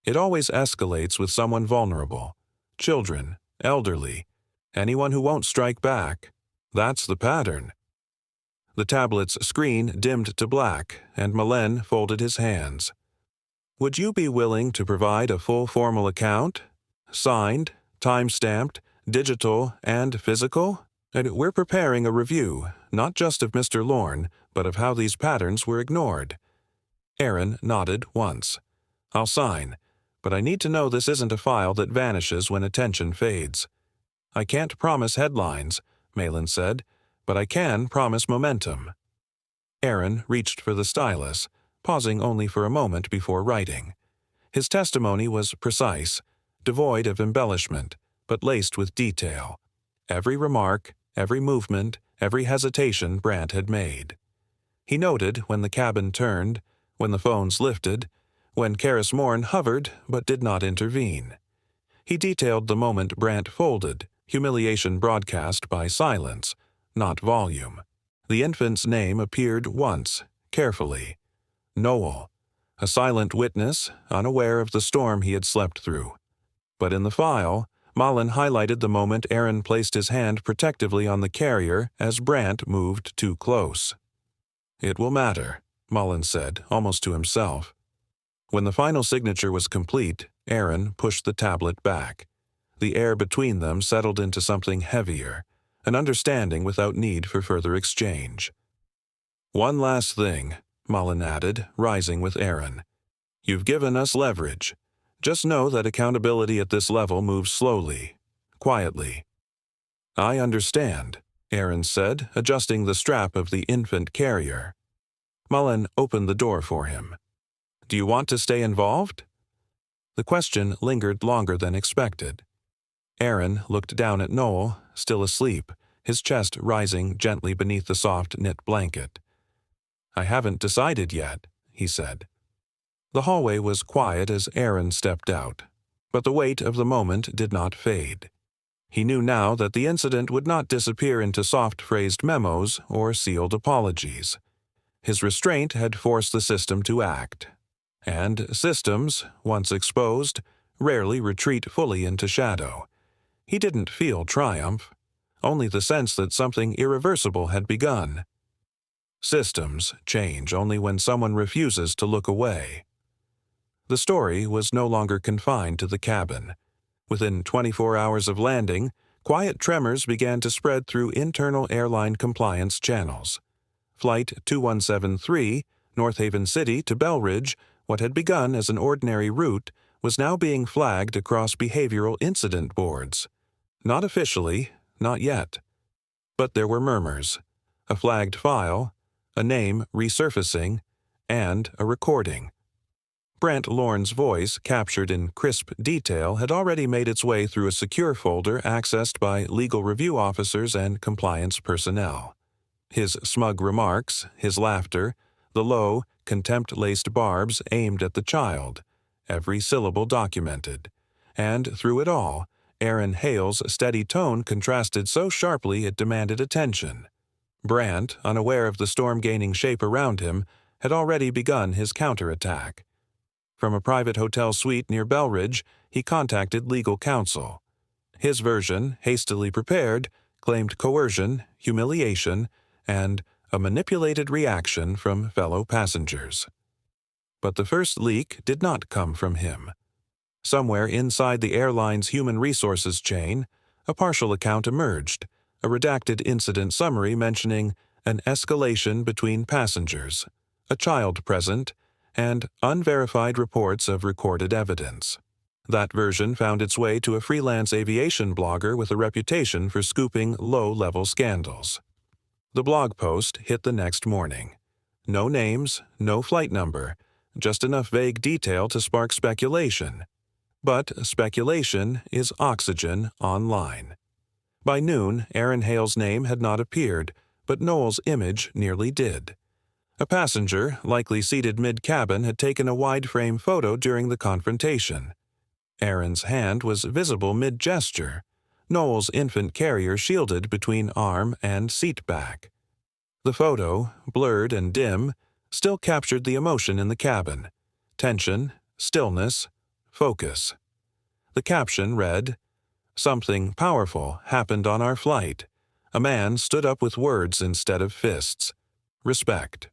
It always escalates with someone vulnerable. Children, elderly, anyone who won't strike back. That's the pattern. The tablet's screen dimmed to black, and Malene folded his hands. "Would you be willing to provide a full formal account? Signed, time-stamped, digital, and physical? And we're preparing a review, not just of Mr. Lorne, but of how these patterns were ignored." Aaron nodded once. "I'll sign, but I need to know this isn't a file that vanishes when attention fades." "I can't promise headlines," Malin said, "but I can promise momentum." Aaron reached for the stylus, pausing only for a moment before writing. His testimony was precise, devoid of embellishment, but laced with detail. Every remark, every movement, every hesitation Brant had made. He noted when the cabin turned, when the phones lifted, when Karis Morn hovered but did not intervene. He detailed the moment Brant folded, humiliation broadcast by silence, not volume. The infant's name appeared once, carefully. Noel, a silent witness, unaware of the storm he had slept through. But in the file, Malin highlighted the moment Aaron placed his hand protectively on the carrier as Brant moved too close. "It will matter," Malin said, almost to himself. When the final signature was complete, Aaron pushed the tablet back. The air between them settled into something heavier, an understanding without need for further exchange. "One last thing," Malin added, rising with Aaron. "You've given us leverage. Just know that accountability at this level moves slowly, quietly." "I understand," Aaron said, adjusting the strap of the infant carrier. Malin opened the door for him. "Do you want to stay involved?" The question lingered longer than expected. Aaron looked down at Noel, still asleep, his chest rising gently beneath the soft knit blanket. "I haven't decided yet," he said. The hallway was quiet as Aaron stepped out, but the weight of the moment did not fade. He knew now that the incident would not disappear into soft-phrased memos or sealed apologies. His restraint had forced the system to act. And systems, once exposed, rarely retreat fully into shadow. He didn't feel triumph, only the sense that something irreversible had begun. Systems change only when someone refuses to look away. The story was no longer confined to the cabin. Within 24 hours of landing, quiet tremors began to spread through internal airline compliance channels. Flight 2173, North Haven City to Belridge, what had begun as an ordinary route, was now being flagged across behavioral incident boards. Not officially, not yet. But there were murmurs. A flagged file, a name resurfacing, and a recording. Brant Lorne's voice, captured in crisp detail, had already made its way through a secure folder accessed by legal review officers and compliance personnel. His smug remarks, his laughter, the low, contempt-laced barbs aimed at the child, every syllable documented. And through it all, Aaron Hale's steady tone contrasted so sharply it demanded attention. Brant, unaware of the storm gaining shape around him, had already begun his counterattack. From a private hotel suite near Belridge, he contacted legal counsel. His version, hastily prepared, claimed coercion, humiliation, and a manipulated reaction from fellow passengers. But the first leak did not come from him. Somewhere inside the airline's human resources chain, a partial account emerged, a redacted incident summary mentioning an escalation between passengers, a child present, and unverified reports of recorded evidence. That version found its way to a freelance aviation blogger with a reputation for scooping low-level scandals. The blog post hit the next morning. No names, no flight number, just enough vague detail to spark speculation. But speculation is oxygen online. By noon, Aaron Hale's name had not appeared, but Noel's image nearly did. A passenger, likely seated mid-cabin, had taken a wide-frame photo during the confrontation. Aaron's hand was visible mid-gesture, Noel's infant carrier shielded between arm and seat back. The photo, blurred and dim, still captured the emotion in the cabin: tension, stillness, focus. The caption read, "Something powerful happened on our flight. A man stood up with words instead of fists. Respect."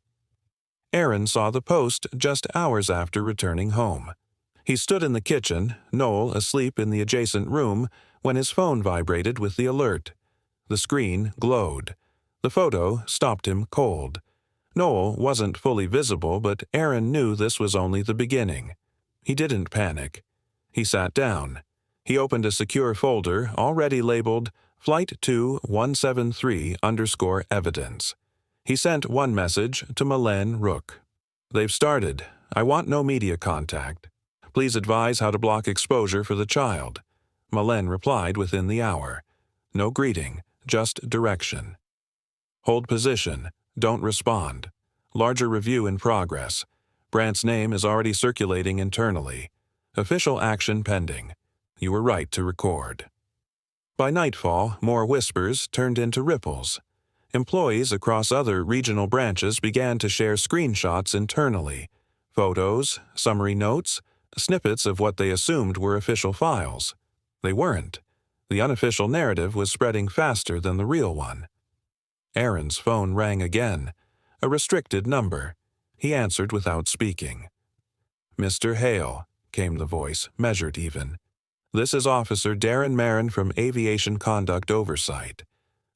Aaron saw the post just hours after returning home. He stood in the kitchen, Noel asleep in the adjacent room, when his phone vibrated with the alert. The screen glowed. The photo stopped him cold. Noel wasn't fully visible, but Aaron knew this was only the beginning. He didn't panic. He sat down. He opened a secure folder already labeled Flight 2173_evidence. He sent one message to Malin Rook. "They've started. I want no media contact. Please advise how to block exposure for the child." Malin replied within the hour. No greeting, just direction. "Hold position. Don't respond. Larger review in progress. Brant's name is already circulating internally. Official action pending. You were right to record." By nightfall, more whispers turned into ripples. Employees across other regional branches began to share screenshots internally, photos, summary notes, snippets of what they assumed were official files. They weren't. The unofficial narrative was spreading faster than the real one. Aaron's phone rang again. A restricted number. He answered without speaking. "Mr. Hale," came the voice, measured even. "This is Officer Darren Marin from Aviation Conduct Oversight.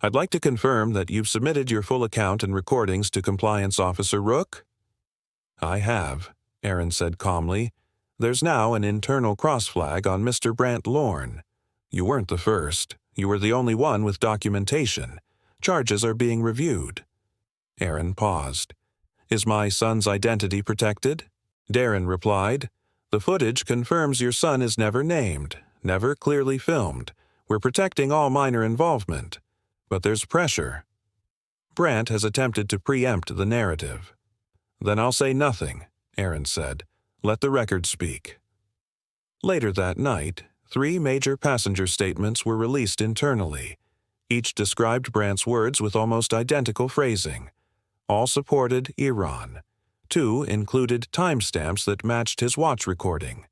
I'd like to confirm that you've submitted your full account and recordings to Compliance Officer Rook?" "I have," Aaron said calmly. "There's now an internal cross-flag on Mr. Brant Lorne. You weren't the first. You were the only one with documentation. Charges are being reviewed." Aaron paused. "Is my son's identity protected?" Darren replied, "The footage confirms your son is never named, never clearly filmed. We're protecting all minor involvement. But there's pressure. Brant has attempted to preempt the narrative." "Then I'll say nothing," Aaron said. "Let the record speak." Later that night, 3 major passenger statements were released internally. Each described Brant's words with almost identical phrasing. All supported Iran. 2 included timestamps that matched his watch recording.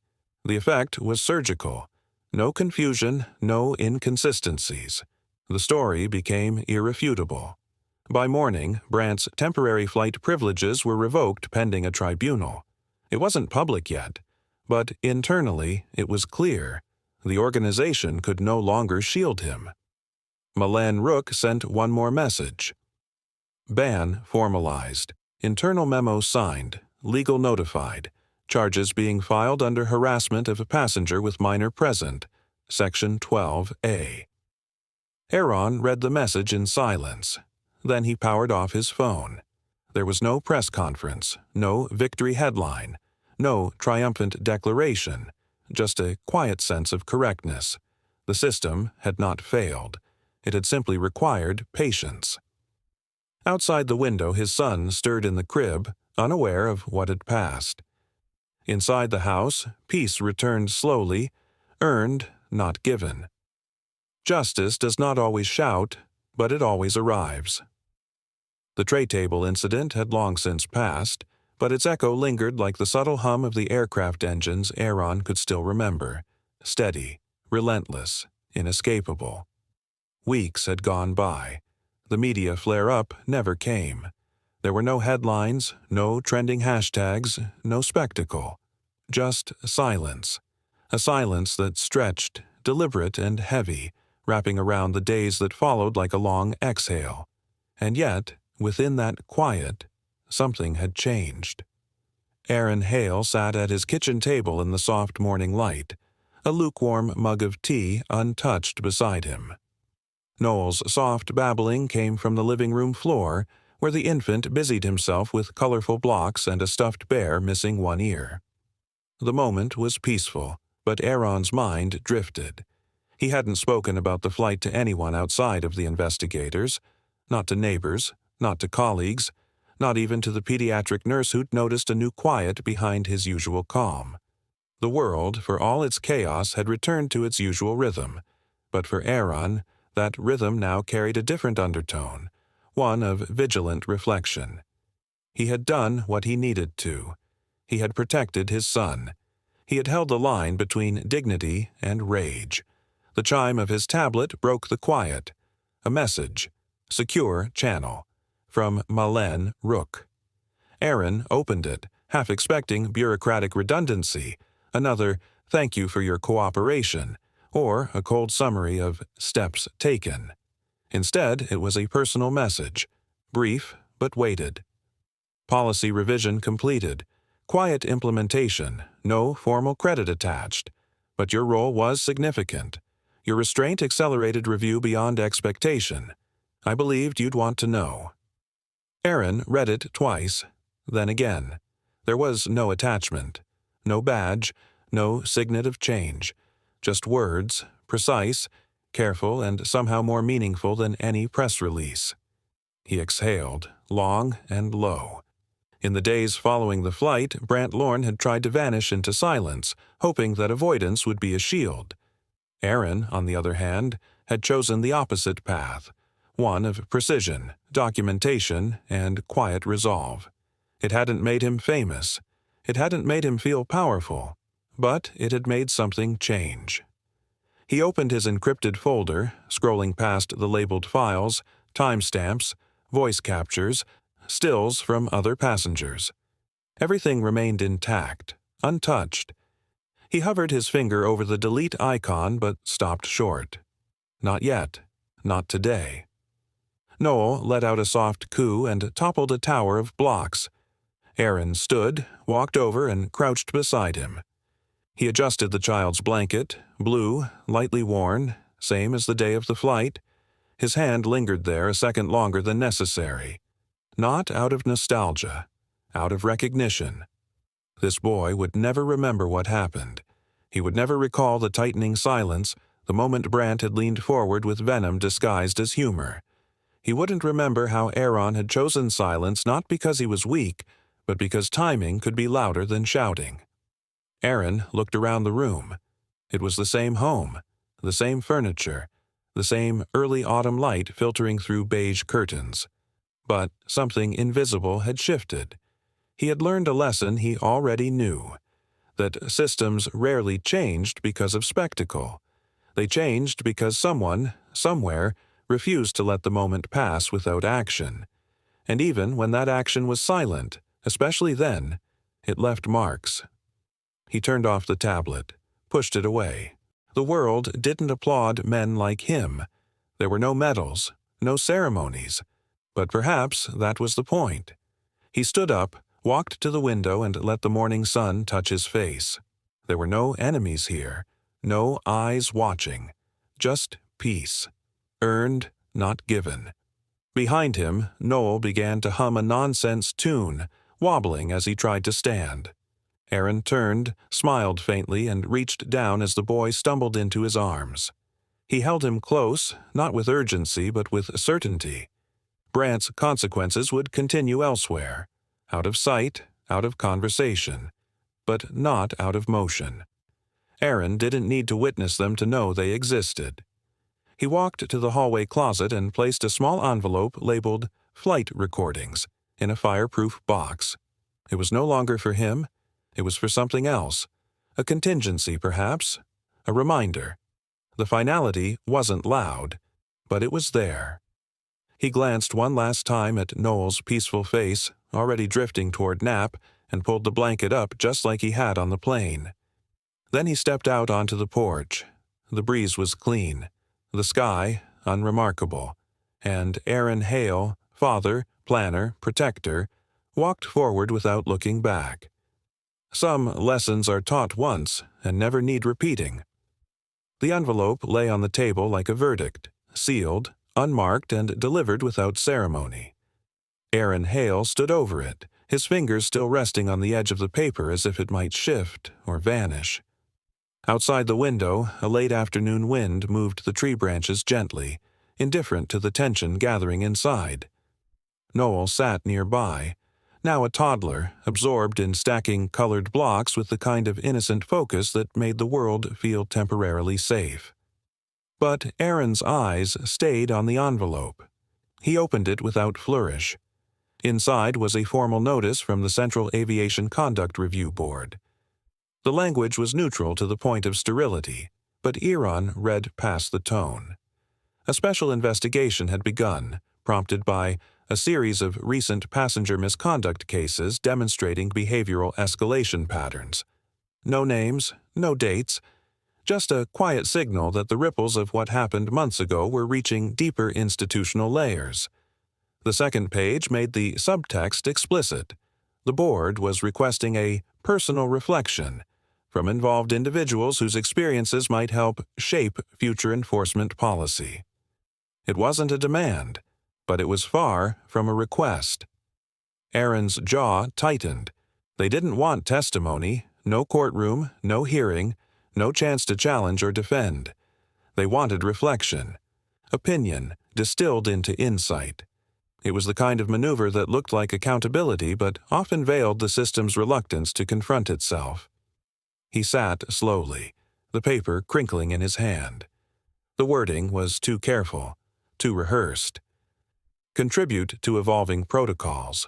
The effect was surgical. No confusion, no inconsistencies. The story became irrefutable. By morning, Brant's temporary flight privileges were revoked pending a tribunal. It wasn't public yet, but internally it was clear. The organization could no longer shield him. Malin Rook sent one more message. Ban formalized. Internal memo signed. Legal notified. Charges being filed under harassment of a passenger with minor present. Section 12A. Aaron read the message in silence. Then he powered off his phone. There was no press conference, no victory headline, no triumphant declaration, just a quiet sense of correctness. The system had not failed. It had simply required patience. Outside the window, his son stirred in the crib, unaware of what had passed. Inside the house, peace returned slowly, earned, not given. Justice does not always shout, but it always arrives. The tray table incident had long since passed, but its echo lingered like the subtle hum of the aircraft engines Aaron could still remember. Steady, relentless, inescapable. Weeks had gone by. The media flare-up never came. There were no headlines, no trending hashtags, no spectacle. Just silence. A silence that stretched, deliberate and heavy, wrapping around the days that followed like a long exhale. And yet, within that quiet, something had changed. Aaron Hale sat at his kitchen table in the soft morning light. a lukewarm mug of tea untouched beside him. Noel's soft babbling came from the living room floor, where the infant busied himself with colorful blocks and a stuffed bear missing one ear. The moment was peaceful, but Aaron's mind drifted. He hadn't spoken about the flight to anyone outside of the investigators, not to neighbors, not to colleagues, not even to the pediatric nurse who'd noticed a new quiet behind his usual calm. The world, for all its chaos, had returned to its usual rhythm, but for Aaron, that rhythm now carried a different undertone, one of vigilant reflection. He had done what he needed to. He had protected his son. He had held the line between dignity and rage. The chime of his tablet broke the quiet. A message, secure channel, from Malen Rook. Aaron opened it, half expecting bureaucratic redundancy, another "thank you for your cooperation," or a cold summary of steps taken. Instead, it was a personal message, brief but weighted. Policy revision completed. Quiet implementation, no formal credit attached. But your role was significant. Your restraint accelerated review beyond expectation. I believed you'd want to know. Aaron read it twice, then again. There was no attachment, no badge, no signet of change. Just words, precise, careful, and somehow more meaningful than any press release. He exhaled, long and low. In the days following the flight, Brant Lorne had tried to vanish into silence, hoping that avoidance would be a shield. Aaron, on the other hand, had chosen the opposite path, one of precision, documentation, and quiet resolve. It hadn't made him famous. It hadn't made him feel powerful, but it had made something change. He opened his encrypted folder, scrolling past the labeled files, timestamps, voice captures, stills from other passengers. Everything remained intact, untouched. He hovered his finger over the delete icon but stopped short. Not yet. Not today. Noel let out a soft coo and toppled a tower of blocks. Aaron stood, walked over, and crouched beside him. He adjusted the child's blanket, blue, lightly worn, same as the day of the flight. His hand lingered there a second longer than necessary. Not out of nostalgia, out of recognition. This boy would never remember what happened. He would never recall the tightening silence, the moment Brant had leaned forward with venom disguised as humor. He wouldn't remember how Aaron had chosen silence not because he was weak, but because timing could be louder than shouting. Aaron looked around the room. It was the same home, the same furniture, the same early autumn light filtering through beige curtains. But something invisible had shifted. He had learned a lesson he already knew, that systems rarely changed because of spectacle. They changed because someone, somewhere, refused to let the moment pass without action. And even when that action was silent, especially then, it left marks. He turned off the tablet, pushed it away. The world didn't applaud men like him. There were no medals, no ceremonies. But perhaps that was the point. He stood up, walked to the window, and let the morning sun touch his face. There were no enemies here, no eyes watching, just peace. Earned, not given. Behind him, Noel began to hum a nonsense tune, wobbling as he tried to stand. Aaron turned, smiled faintly, and reached down as the boy stumbled into his arms. He held him close, not with urgency, but with certainty. Brant's consequences would continue elsewhere, out of sight, out of conversation, but not out of motion. Aaron didn't need to witness them to know they existed. He walked to the hallway closet and placed a small envelope labeled "Flight Recordings" in a fireproof box. It was no longer for him. It was for something else. A contingency, perhaps. A reminder. The finality wasn't loud, but it was there. He glanced one last time at Noel's peaceful face, already drifting toward nap, and pulled the blanket up just like he had on the plane. Then he stepped out onto the porch. The breeze was clean, the sky unremarkable, and Aaron Hale, father, planner, protector, walked forward without looking back. Some lessons are taught once and never need repeating. The envelope lay on the table like a verdict, sealed, unmarked, and delivered without ceremony. Aaron Hale stood over it, his fingers still resting on the edge of the paper as if it might shift or vanish. Outside the window, a late afternoon wind moved the tree branches gently, indifferent to the tension gathering inside. Noel sat nearby, now a toddler, absorbed in stacking colored blocks with the kind of innocent focus that made the world feel temporarily safe. But Aaron's eyes stayed on the envelope. He opened it without flourish. Inside was a formal notice from the Central Aviation Conduct Review Board. The language was neutral to the point of sterility, but Iran read past the tone. A special investigation had begun, prompted by a series of recent passenger misconduct cases demonstrating behavioral escalation patterns. No names, no dates, just a quiet signal that the ripples of what happened months ago were reaching deeper institutional layers. The second page made the subtext explicit. The board was requesting a personal reflection from involved individuals whose experiences might help shape future enforcement policy. It wasn't a demand, but it was far from a request. Aaron's jaw tightened. They didn't want testimony, no courtroom, no hearing, no chance to challenge or defend. They wanted reflection, opinion distilled into insight. It was the kind of maneuver that looked like accountability but often veiled the system's reluctance to confront itself. He sat slowly, the paper crinkling in his hand. The wording was too careful, too rehearsed. Contribute to evolving protocols.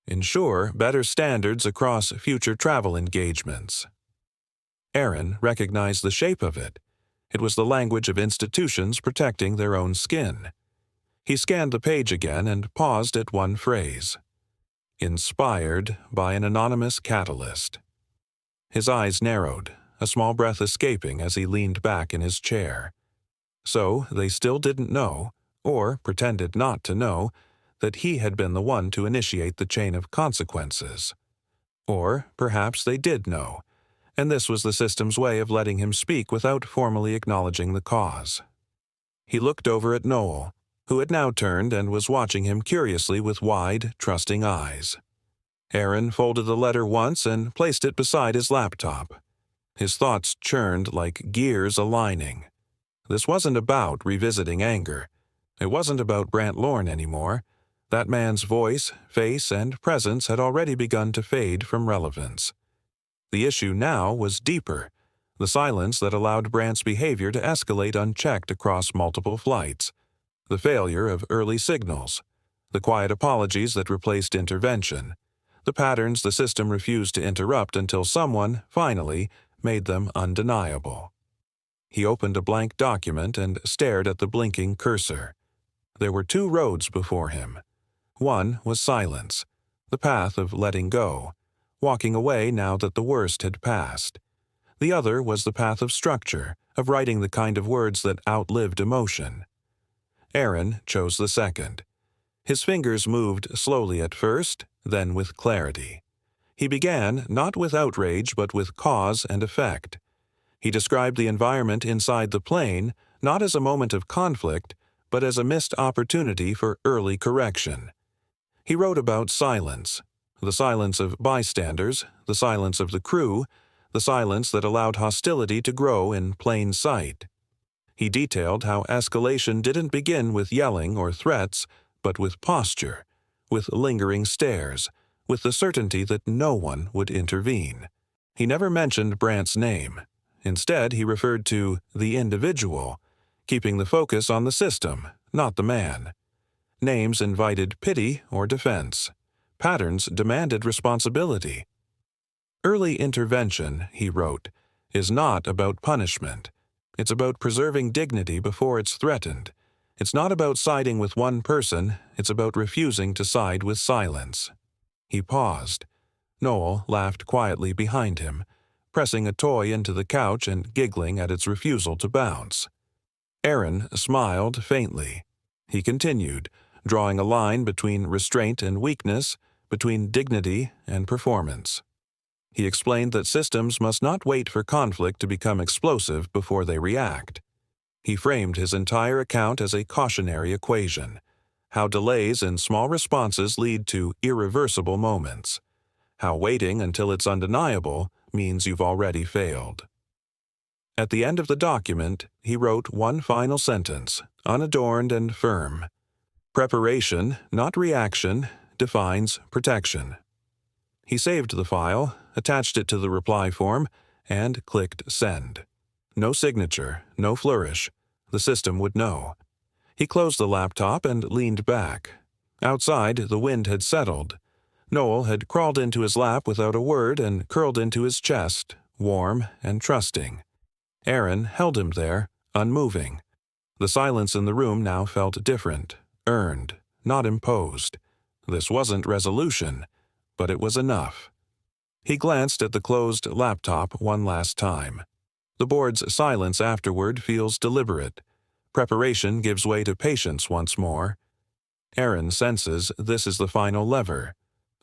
Ensure better standards across future travel engagements. Aaron recognized the shape of it. It was the language of institutions protecting their own skin. He scanned the page again and paused at one phrase. Inspired by an anonymous catalyst. His eyes narrowed, a small breath escaping as he leaned back in his chair. So they still didn't know, or pretended not to know, that he had been the one to initiate the chain of consequences. Or perhaps they did know, and this was the system's way of letting him speak without formally acknowledging the cause. He looked over at Noel, who had now turned and was watching him curiously with wide, trusting eyes. Aaron folded the letter once and placed it beside his laptop. His thoughts churned like gears aligning. This wasn't about revisiting anger. It wasn't about Brant Lorne anymore. That man's voice, face, and presence had already begun to fade from relevance. The issue now was deeper, the silence that allowed Brant's behavior to escalate unchecked across multiple flights, the failure of early signals, the quiet apologies that replaced intervention, the patterns the system refused to interrupt until someone, finally, made them undeniable. He opened a blank document and stared at the blinking cursor. There were two roads before him. One was silence, the path of letting go, walking away now that the worst had passed. The other was the path of structure, of writing the kind of words that outlived emotion. Aaron chose the second. His fingers moved slowly at first, then with clarity. He began not with outrage but with cause and effect. He described the environment inside the plane not as a moment of conflict, but as a missed opportunity for early correction. He wrote about silence, the silence of bystanders, the silence of the crew, the silence that allowed hostility to grow in plain sight. He detailed how escalation didn't begin with yelling or threats, but with posture, with lingering stares, with the certainty that no one would intervene. He never mentioned Brant's name. Instead, he referred to the individual, keeping the focus on the system, not the man. Names invited pity or defense. Patterns demanded responsibility. Early intervention, he wrote, is not about punishment. It's about preserving dignity before it's threatened. It's not about siding with one person, it's about refusing to side with silence. He paused. Noel laughed quietly behind him, pressing a toy into the couch and giggling at its refusal to bounce. Aaron smiled faintly. He continued, drawing a line between restraint and weakness, between dignity and performance. He explained that systems must not wait for conflict to become explosive before they react. He framed his entire account as a cautionary equation: how delays in small responses lead to irreversible moments, how waiting until it's undeniable means you've already failed. At the end of the document, he wrote one final sentence, unadorned and firm. Preparation, not reaction, defines protection. He saved the file, attached it to the reply form, and clicked send. No signature, no flourish. The system would know. He closed the laptop and leaned back. Outside, the wind had settled. Noel had crawled into his lap without a word and curled into his chest, warm and trusting. Aaron held him there, unmoving. The silence in the room now felt different, earned, not imposed. This wasn't resolution, but it was enough. He glanced at the closed laptop one last time. The board's silence afterward feels deliberate. Preparation gives way to patience once more. Aaron senses this is the final lever.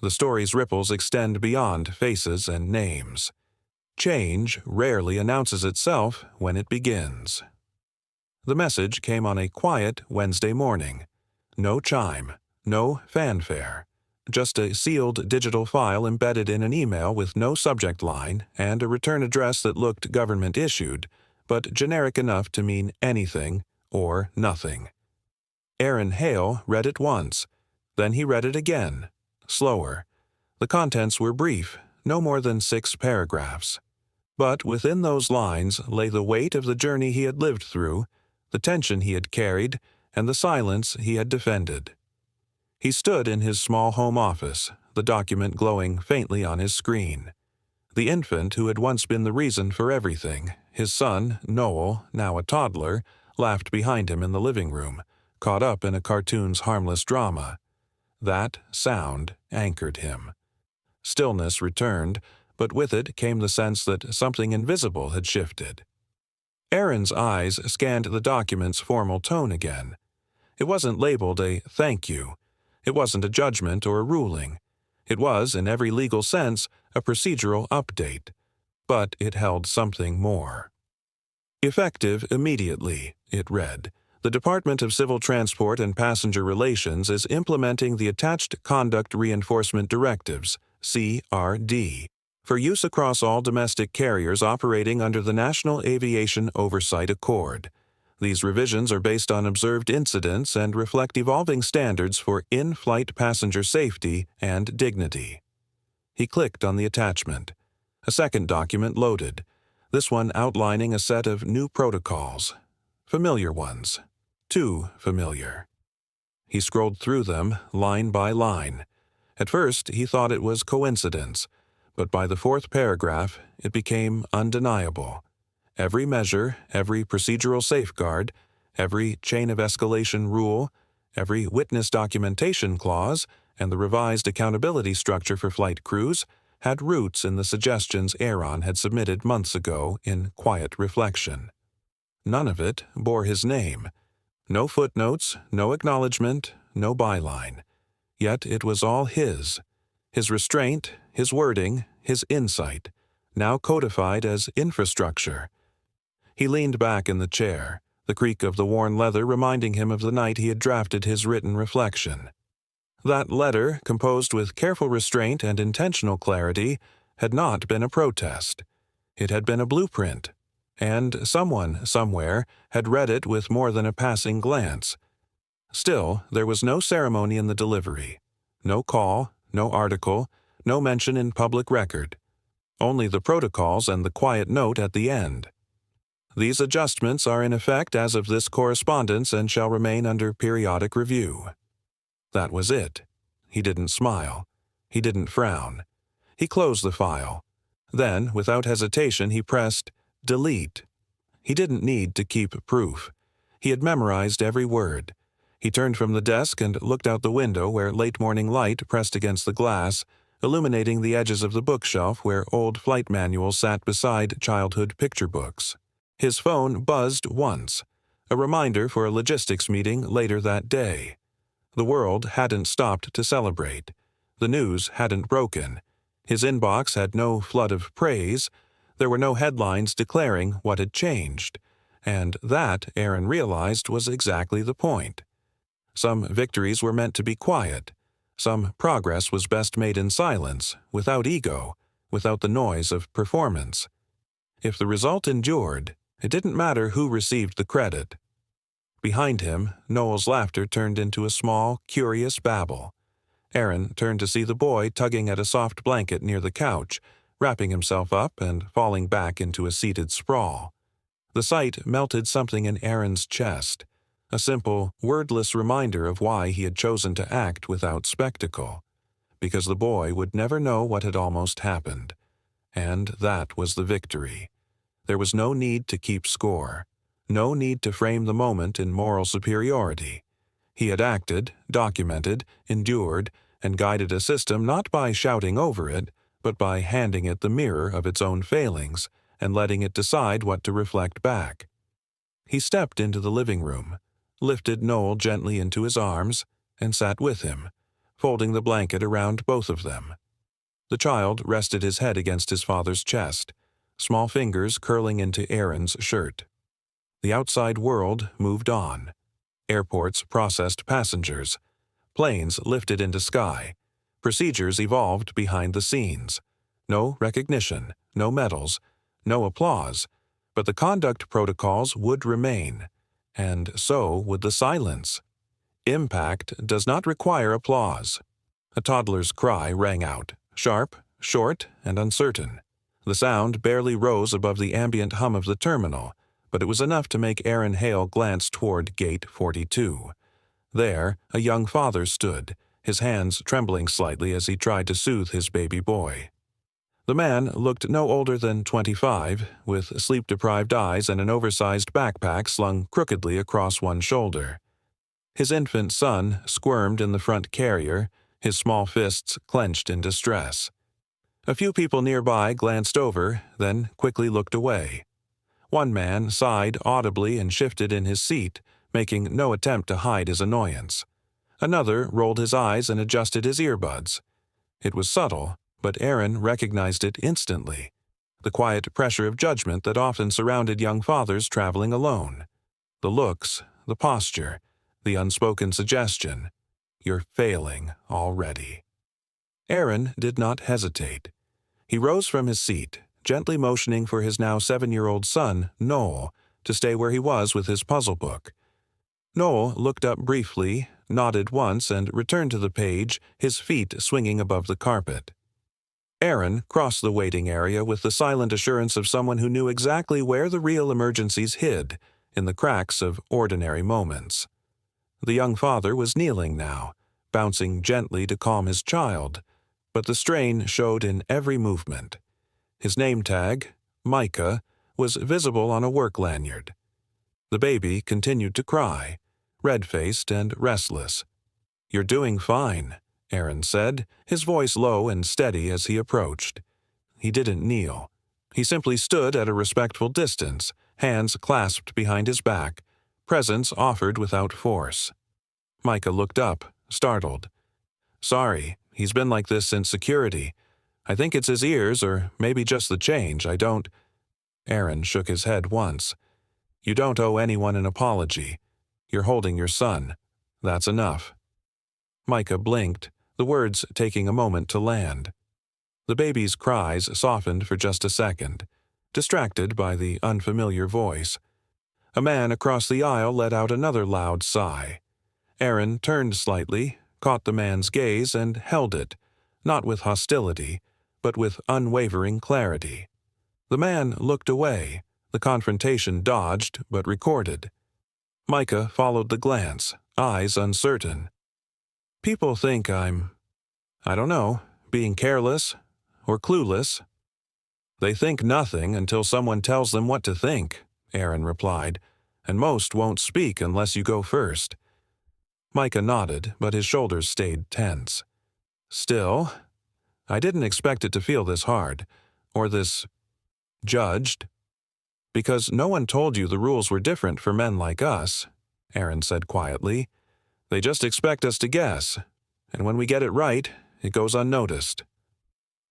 The story's ripples extend beyond faces and names. Change rarely announces itself when it begins. The message came on a quiet Wednesday morning. No chime, no fanfare. Just a sealed digital file embedded in an email with no subject line and a return address that looked government-issued, but generic enough to mean anything or nothing. Aaron Hale read it once. Then he read it again, slower. The contents were brief, no more than 6 paragraphs. But within those lines lay the weight of the journey he had lived through, the tension he had carried, and the silence he had defended. He stood in his small home office, the document glowing faintly on his screen. The infant who had once been the reason for everything, his son, Noel, now a toddler, laughed behind him in the living room, caught up in a cartoon's harmless drama. That sound anchored him. Stillness returned, but with it came the sense that something invisible had shifted. Aaron's eyes scanned the document's formal tone again. It wasn't labeled a thank you. It wasn't a judgment or a ruling. It was, in every legal sense, a procedural update. But it held something more. Effective immediately, it read, the Department of Civil Transport and Passenger Relations is implementing the Attached Conduct Reinforcement Directives, CRD, for use across all domestic carriers operating under the National Aviation Oversight Accord. These revisions are based on observed incidents and reflect evolving standards for in-flight passenger safety and dignity. He clicked on the attachment. A second document loaded, this one outlining a set of new protocols. Familiar ones. Too familiar. He scrolled through them, line by line. At first, he thought it was coincidence, but by the 4th paragraph, it became undeniable. Every measure, every procedural safeguard, every chain of escalation rule, every witness documentation clause, and the revised accountability structure for flight crews had roots in the suggestions Aaron had submitted months ago in quiet reflection. None of it bore his name. No footnotes, no acknowledgement, no byline. Yet it was all his. His restraint, his wording, his insight, now codified as infrastructure. He leaned back in the chair, the creak of the worn leather reminding him of the night he had drafted his written reflection. That letter, composed with careful restraint and intentional clarity, had not been a protest. It had been a blueprint, and someone, somewhere, had read it with more than a passing glance. Still, there was no ceremony in the delivery. No call, no article, no mention in public record. Only the protocols and the quiet note at the end. These adjustments are in effect as of this correspondence and shall remain under periodic review. That was it. He didn't smile. He didn't frown. He closed the file. Then, without hesitation, he pressed delete. He didn't need to keep proof. He had memorized every word. He turned from the desk and looked out the window where late morning light pressed against the glass, illuminating the edges of the bookshelf where old flight manuals sat beside childhood picture books. His phone buzzed once, a reminder for a logistics meeting later that day. The world hadn't stopped to celebrate. The news hadn't broken. His inbox had no flood of praise. There were no headlines declaring what had changed. And that, Aaron realized, was exactly the point. Some victories were meant to be quiet. Some progress was best made in silence, without ego, without the noise of performance. If the result endured, it didn't matter who received the credit. Behind him, Noel's laughter turned into a small, curious babble. Aaron turned to see the boy tugging at a soft blanket near the couch, wrapping himself up and falling back into a seated sprawl. The sight melted something in Aaron's chest, a simple, wordless reminder of why he had chosen to act without spectacle, because the boy would never know what had almost happened. And that was the victory. There was no need to keep score, no need to frame the moment in moral superiority. He had acted, documented, endured, and guided a system not by shouting over it, but by handing it the mirror of its own failings and letting it decide what to reflect back. He stepped into the living room, lifted Noel gently into his arms, and sat with him, folding the blanket around both of them. The child rested his head against his father's chest, small fingers curling into Aaron's shirt. The outside world moved on. Airports processed passengers. Planes lifted into sky. Procedures evolved behind the scenes. No recognition, no medals, no applause, but the conduct protocols would remain, and so would the silence. Impact does not require applause. A toddler's cry rang out, sharp, short, and uncertain. The sound barely rose above the ambient hum of the terminal, but it was enough to make Aaron Hale glance toward Gate 42. There, a young father stood, his hands trembling slightly as he tried to soothe his baby boy. The man looked no older than 25, with sleep-deprived eyes and an oversized backpack slung crookedly across one shoulder. His infant son squirmed in the front carrier, his small fists clenched in distress. A few people nearby glanced over, then quickly looked away. One man sighed audibly and shifted in his seat, making no attempt to hide his annoyance. Another rolled his eyes and adjusted his earbuds. It was subtle, but Aaron recognized it instantly. The quiet pressure of judgment that often surrounded young fathers traveling alone. The looks, the posture, the unspoken suggestion, "You're failing already." Aaron did not hesitate. He rose from his seat, gently motioning for his now 7-year-old son, Noel, to stay where he was with his puzzle book. Noel looked up briefly, nodded once, and returned to the page, his feet swinging above the carpet. Aaron crossed the waiting area with the silent assurance of someone who knew exactly where the real emergencies hid, in the cracks of ordinary moments. The young father was kneeling now, bouncing gently to calm his child, but the strain showed in every movement. His name tag, Micah, was visible on a work lanyard. The baby continued to cry, red-faced and restless. "You're doing fine," Aaron said, his voice low and steady as he approached. He didn't kneel. He simply stood at a respectful distance, hands clasped behind his back, presence offered without force. Micah looked up, startled. "Sorry, he's been like this since security. I think it's his ears, or maybe just the change. I don't—" Aaron shook his head once. "You don't owe anyone an apology. You're holding your son. That's enough." Micah blinked, the words taking a moment to land. The baby's cries softened for just a second, distracted by the unfamiliar voice. A man across the aisle let out another loud sigh. Aaron turned slightly, caught the man's gaze, and held it, not with hostility, but with unwavering clarity. The man looked away, the confrontation dodged but recorded. Micah followed the glance, eyes uncertain. "People think I don't know, being careless or clueless." "They think nothing until someone tells them what to think," Aaron replied, "and most won't speak unless you go first." Micah nodded, but his shoulders stayed tense. "Still, I didn't expect it to feel this hard, or this judged. Because no one told you the rules were different for men like us," Aaron said quietly. "They just expect us to guess, and when we get it right, it goes unnoticed."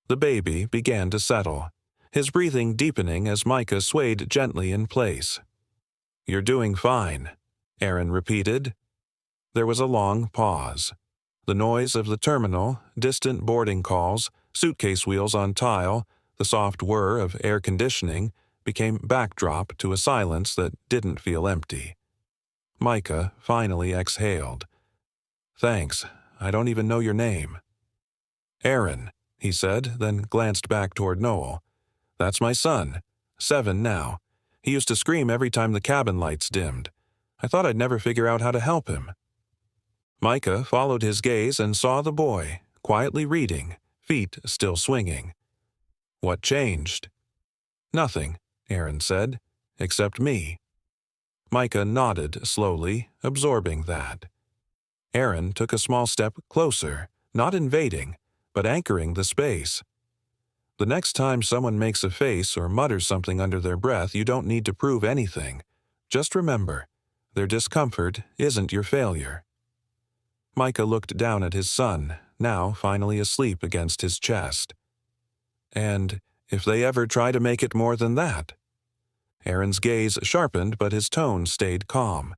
The baby began to settle, his breathing deepening as Micah swayed gently in place. "You're doing fine," Aaron repeated. There was a long pause. The noise of the terminal, distant boarding calls, suitcase wheels on tile, the soft whir of air conditioning became backdrop to a silence that didn't feel empty. Micah finally exhaled. "Thanks. I don't even know your name." "Aaron," he said, then glanced back toward Noel. "That's my son. 7 now. He used to scream every time the cabin lights dimmed. I thought I'd never figure out how to help him." Micah followed his gaze and saw the boy, quietly reading, feet still swinging. "What changed?" "Nothing," Aaron said, "except me." Micah nodded slowly, absorbing that. Aaron took a small step closer, not invading, but anchoring the space. "The next time someone makes a face or mutters something under their breath, you don't need to prove anything. Just remember, their discomfort isn't your failure." Micah looked down at his son, now finally asleep against his chest. "And if they ever try to make it more than that?" Aaron's gaze sharpened, but his tone stayed calm.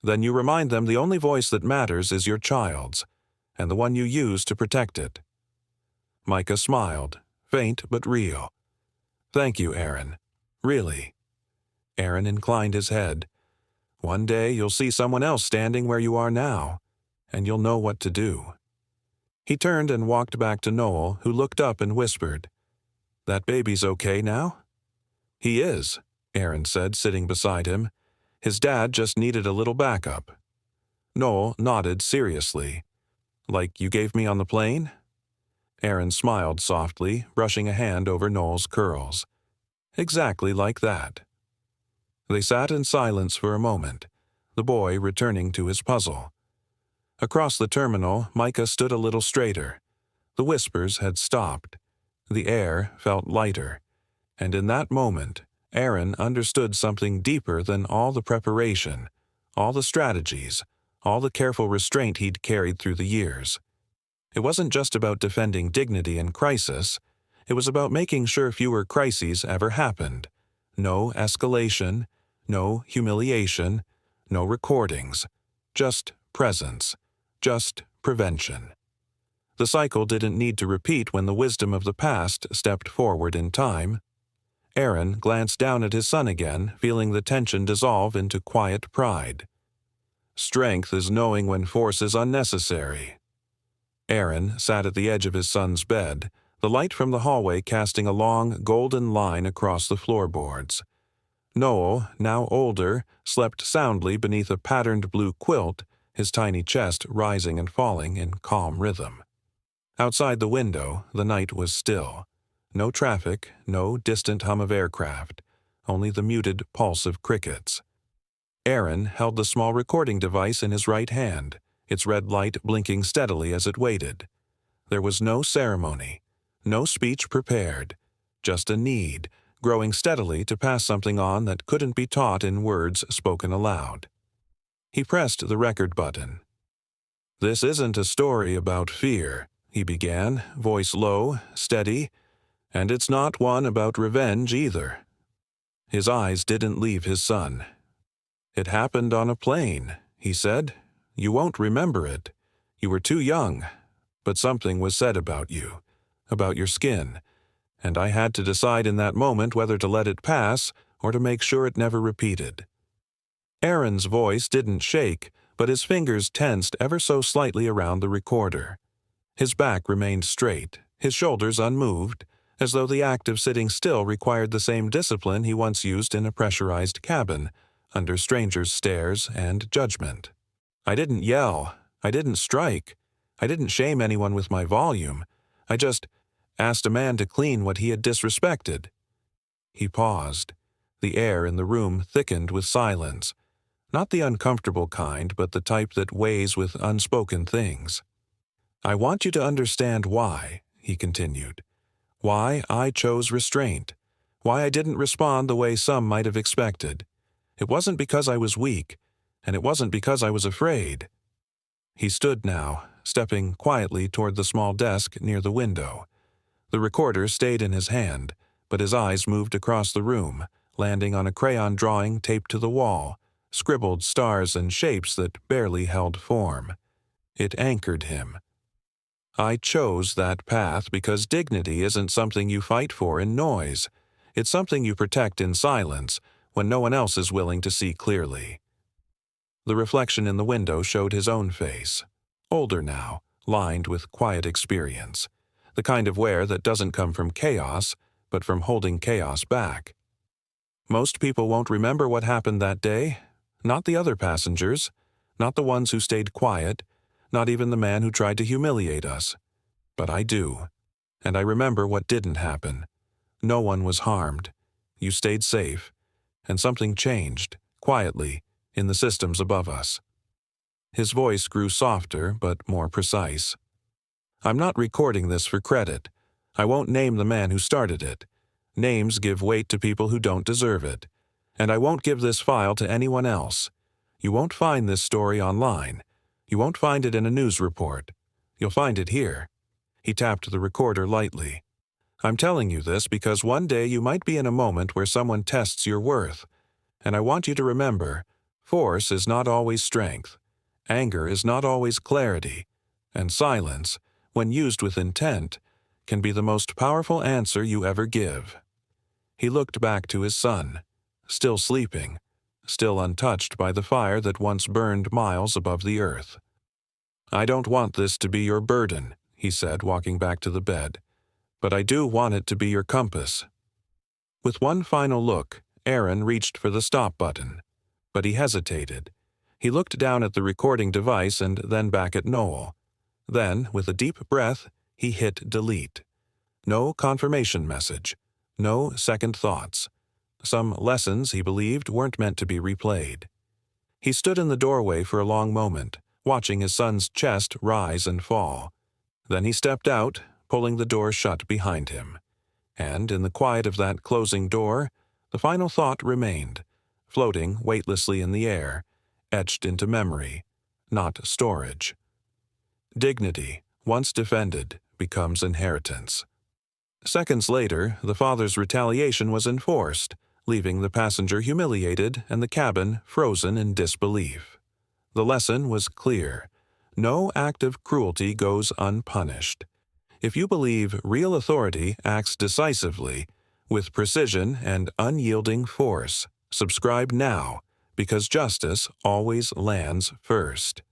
"Then you remind them the only voice that matters is your child's, and the one you use to protect it." Micah smiled, faint but real. "Thank you, Aaron. Really." Aaron inclined his head. "One day you'll see someone else standing where you are now, and you'll know what to do." He turned and walked back to Noel, who looked up and whispered, "That baby's okay now?" "He is," Aaron said, sitting beside him. "His dad just needed a little backup." Noel nodded seriously. "Like you gave me on the plane?" Aaron smiled softly, brushing a hand over Noel's curls. "Exactly like that." They sat in silence for a moment, the boy returning to his puzzle. Across the terminal, Micah stood a little straighter. The whispers had stopped. The air felt lighter. And in that moment, Aaron understood something deeper than all the preparation, all the strategies, all the careful restraint he'd carried through the years. It wasn't just about defending dignity in crisis. It was about making sure fewer crises ever happened. No escalation, no humiliation, no recordings. Just presence. Just prevention. The cycle didn't need to repeat when the wisdom of the past stepped forward in time. Aaron glanced down at his son again, feeling the tension dissolve into quiet pride. "Strength is knowing when force is unnecessary." Aaron sat at the edge of his son's bed, the light from the hallway casting a long, golden line across the floorboards. Noel, now older, slept soundly beneath a patterned blue quilt, his tiny chest rising and falling in calm rhythm. Outside the window, the night was still. No traffic, no distant hum of aircraft, only the muted pulse of crickets. Aaron held the small recording device in his right hand, its red light blinking steadily as it waited. There was no ceremony, no speech prepared, just a need, growing steadily to pass something on that couldn't be taught in words spoken aloud. He pressed the record button. "This isn't a story about fear," he began, voice low, steady, "and it's not one about revenge either." His eyes didn't leave his son. "It happened on a plane," he said. "You won't remember it. You were too young, but something was said about you, about your skin, and I had to decide in that moment whether to let it pass or to make sure it never repeated." Aaron's voice didn't shake, but his fingers tensed ever so slightly around the recorder. His back remained straight, his shoulders unmoved, as though the act of sitting still required the same discipline he once used in a pressurized cabin, under strangers' stares and judgment. "I didn't yell. I didn't strike. I didn't shame anyone with my volume. I just asked a man to clean what he had disrespected." He paused. The air in the room thickened with silence. Not the uncomfortable kind, but the type that weighs with unspoken things. "I want you to understand why," he continued. "Why I chose restraint. Why I didn't respond the way some might have expected. It wasn't because I was weak, and it wasn't because I was afraid." He stood now, stepping quietly toward the small desk near the window. The recorder stayed in his hand, but his eyes moved across the room, landing on a crayon drawing taped to the wall, scribbled stars and shapes that barely held form. It anchored him. I chose that path because dignity isn't something you fight for in noise. It's something you protect in silence when no one else is willing to see clearly. The reflection in the window showed his own face, older now, lined with quiet experience, the kind of wear that doesn't come from chaos, but from holding chaos back. Most people won't remember what happened that day, not the other passengers, not the ones who stayed quiet, not even the man who tried to humiliate us. But I do, and I remember what didn't happen. No one was harmed. You stayed safe, and something changed, quietly, in the systems above us. His voice grew softer but more precise. I'm not recording this for credit. I won't name the man who started it. Names give weight to people who don't deserve it. And I won't give this file to anyone else. You won't find this story online. You won't find it in a news report. You'll find it here. He tapped the recorder lightly. I'm telling you this because one day you might be in a moment where someone tests your worth. And I want you to remember, force is not always strength. Anger is not always clarity. And silence, when used with intent, can be the most powerful answer you ever give. He looked back to his son, still sleeping, still untouched by the fire that once burned miles above the earth. I don't want this to be your burden, he said, walking back to the bed, but I do want it to be your compass. With one final look, Aaron reached for the stop button, but he hesitated. He looked down at the recording device and then back at Noel. Then, with a deep breath, he hit delete. No confirmation message. No second thoughts. Some lessons, he believed, weren't meant to be replayed. He stood in the doorway for a long moment, watching his son's chest rise and fall. Then he stepped out, pulling the door shut behind him. And in the quiet of that closing door, the final thought remained, floating weightlessly in the air, etched into memory, not storage. Dignity, once defended, becomes inheritance. Seconds later, the father's retaliation was enforced, leaving the passenger humiliated and the cabin frozen in disbelief. The lesson was clear. No act of cruelty goes unpunished. If you believe real authority acts decisively, with precision and unyielding force, subscribe now, because justice always lands first.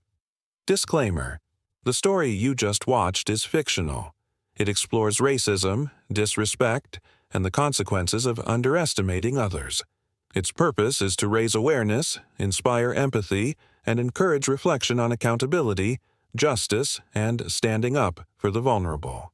Disclaimer: the story you just watched is fictional. It explores racism, disrespect, and the consequences of underestimating others. Its purpose is to raise awareness, inspire empathy, and encourage reflection on accountability, justice, and standing up for the vulnerable.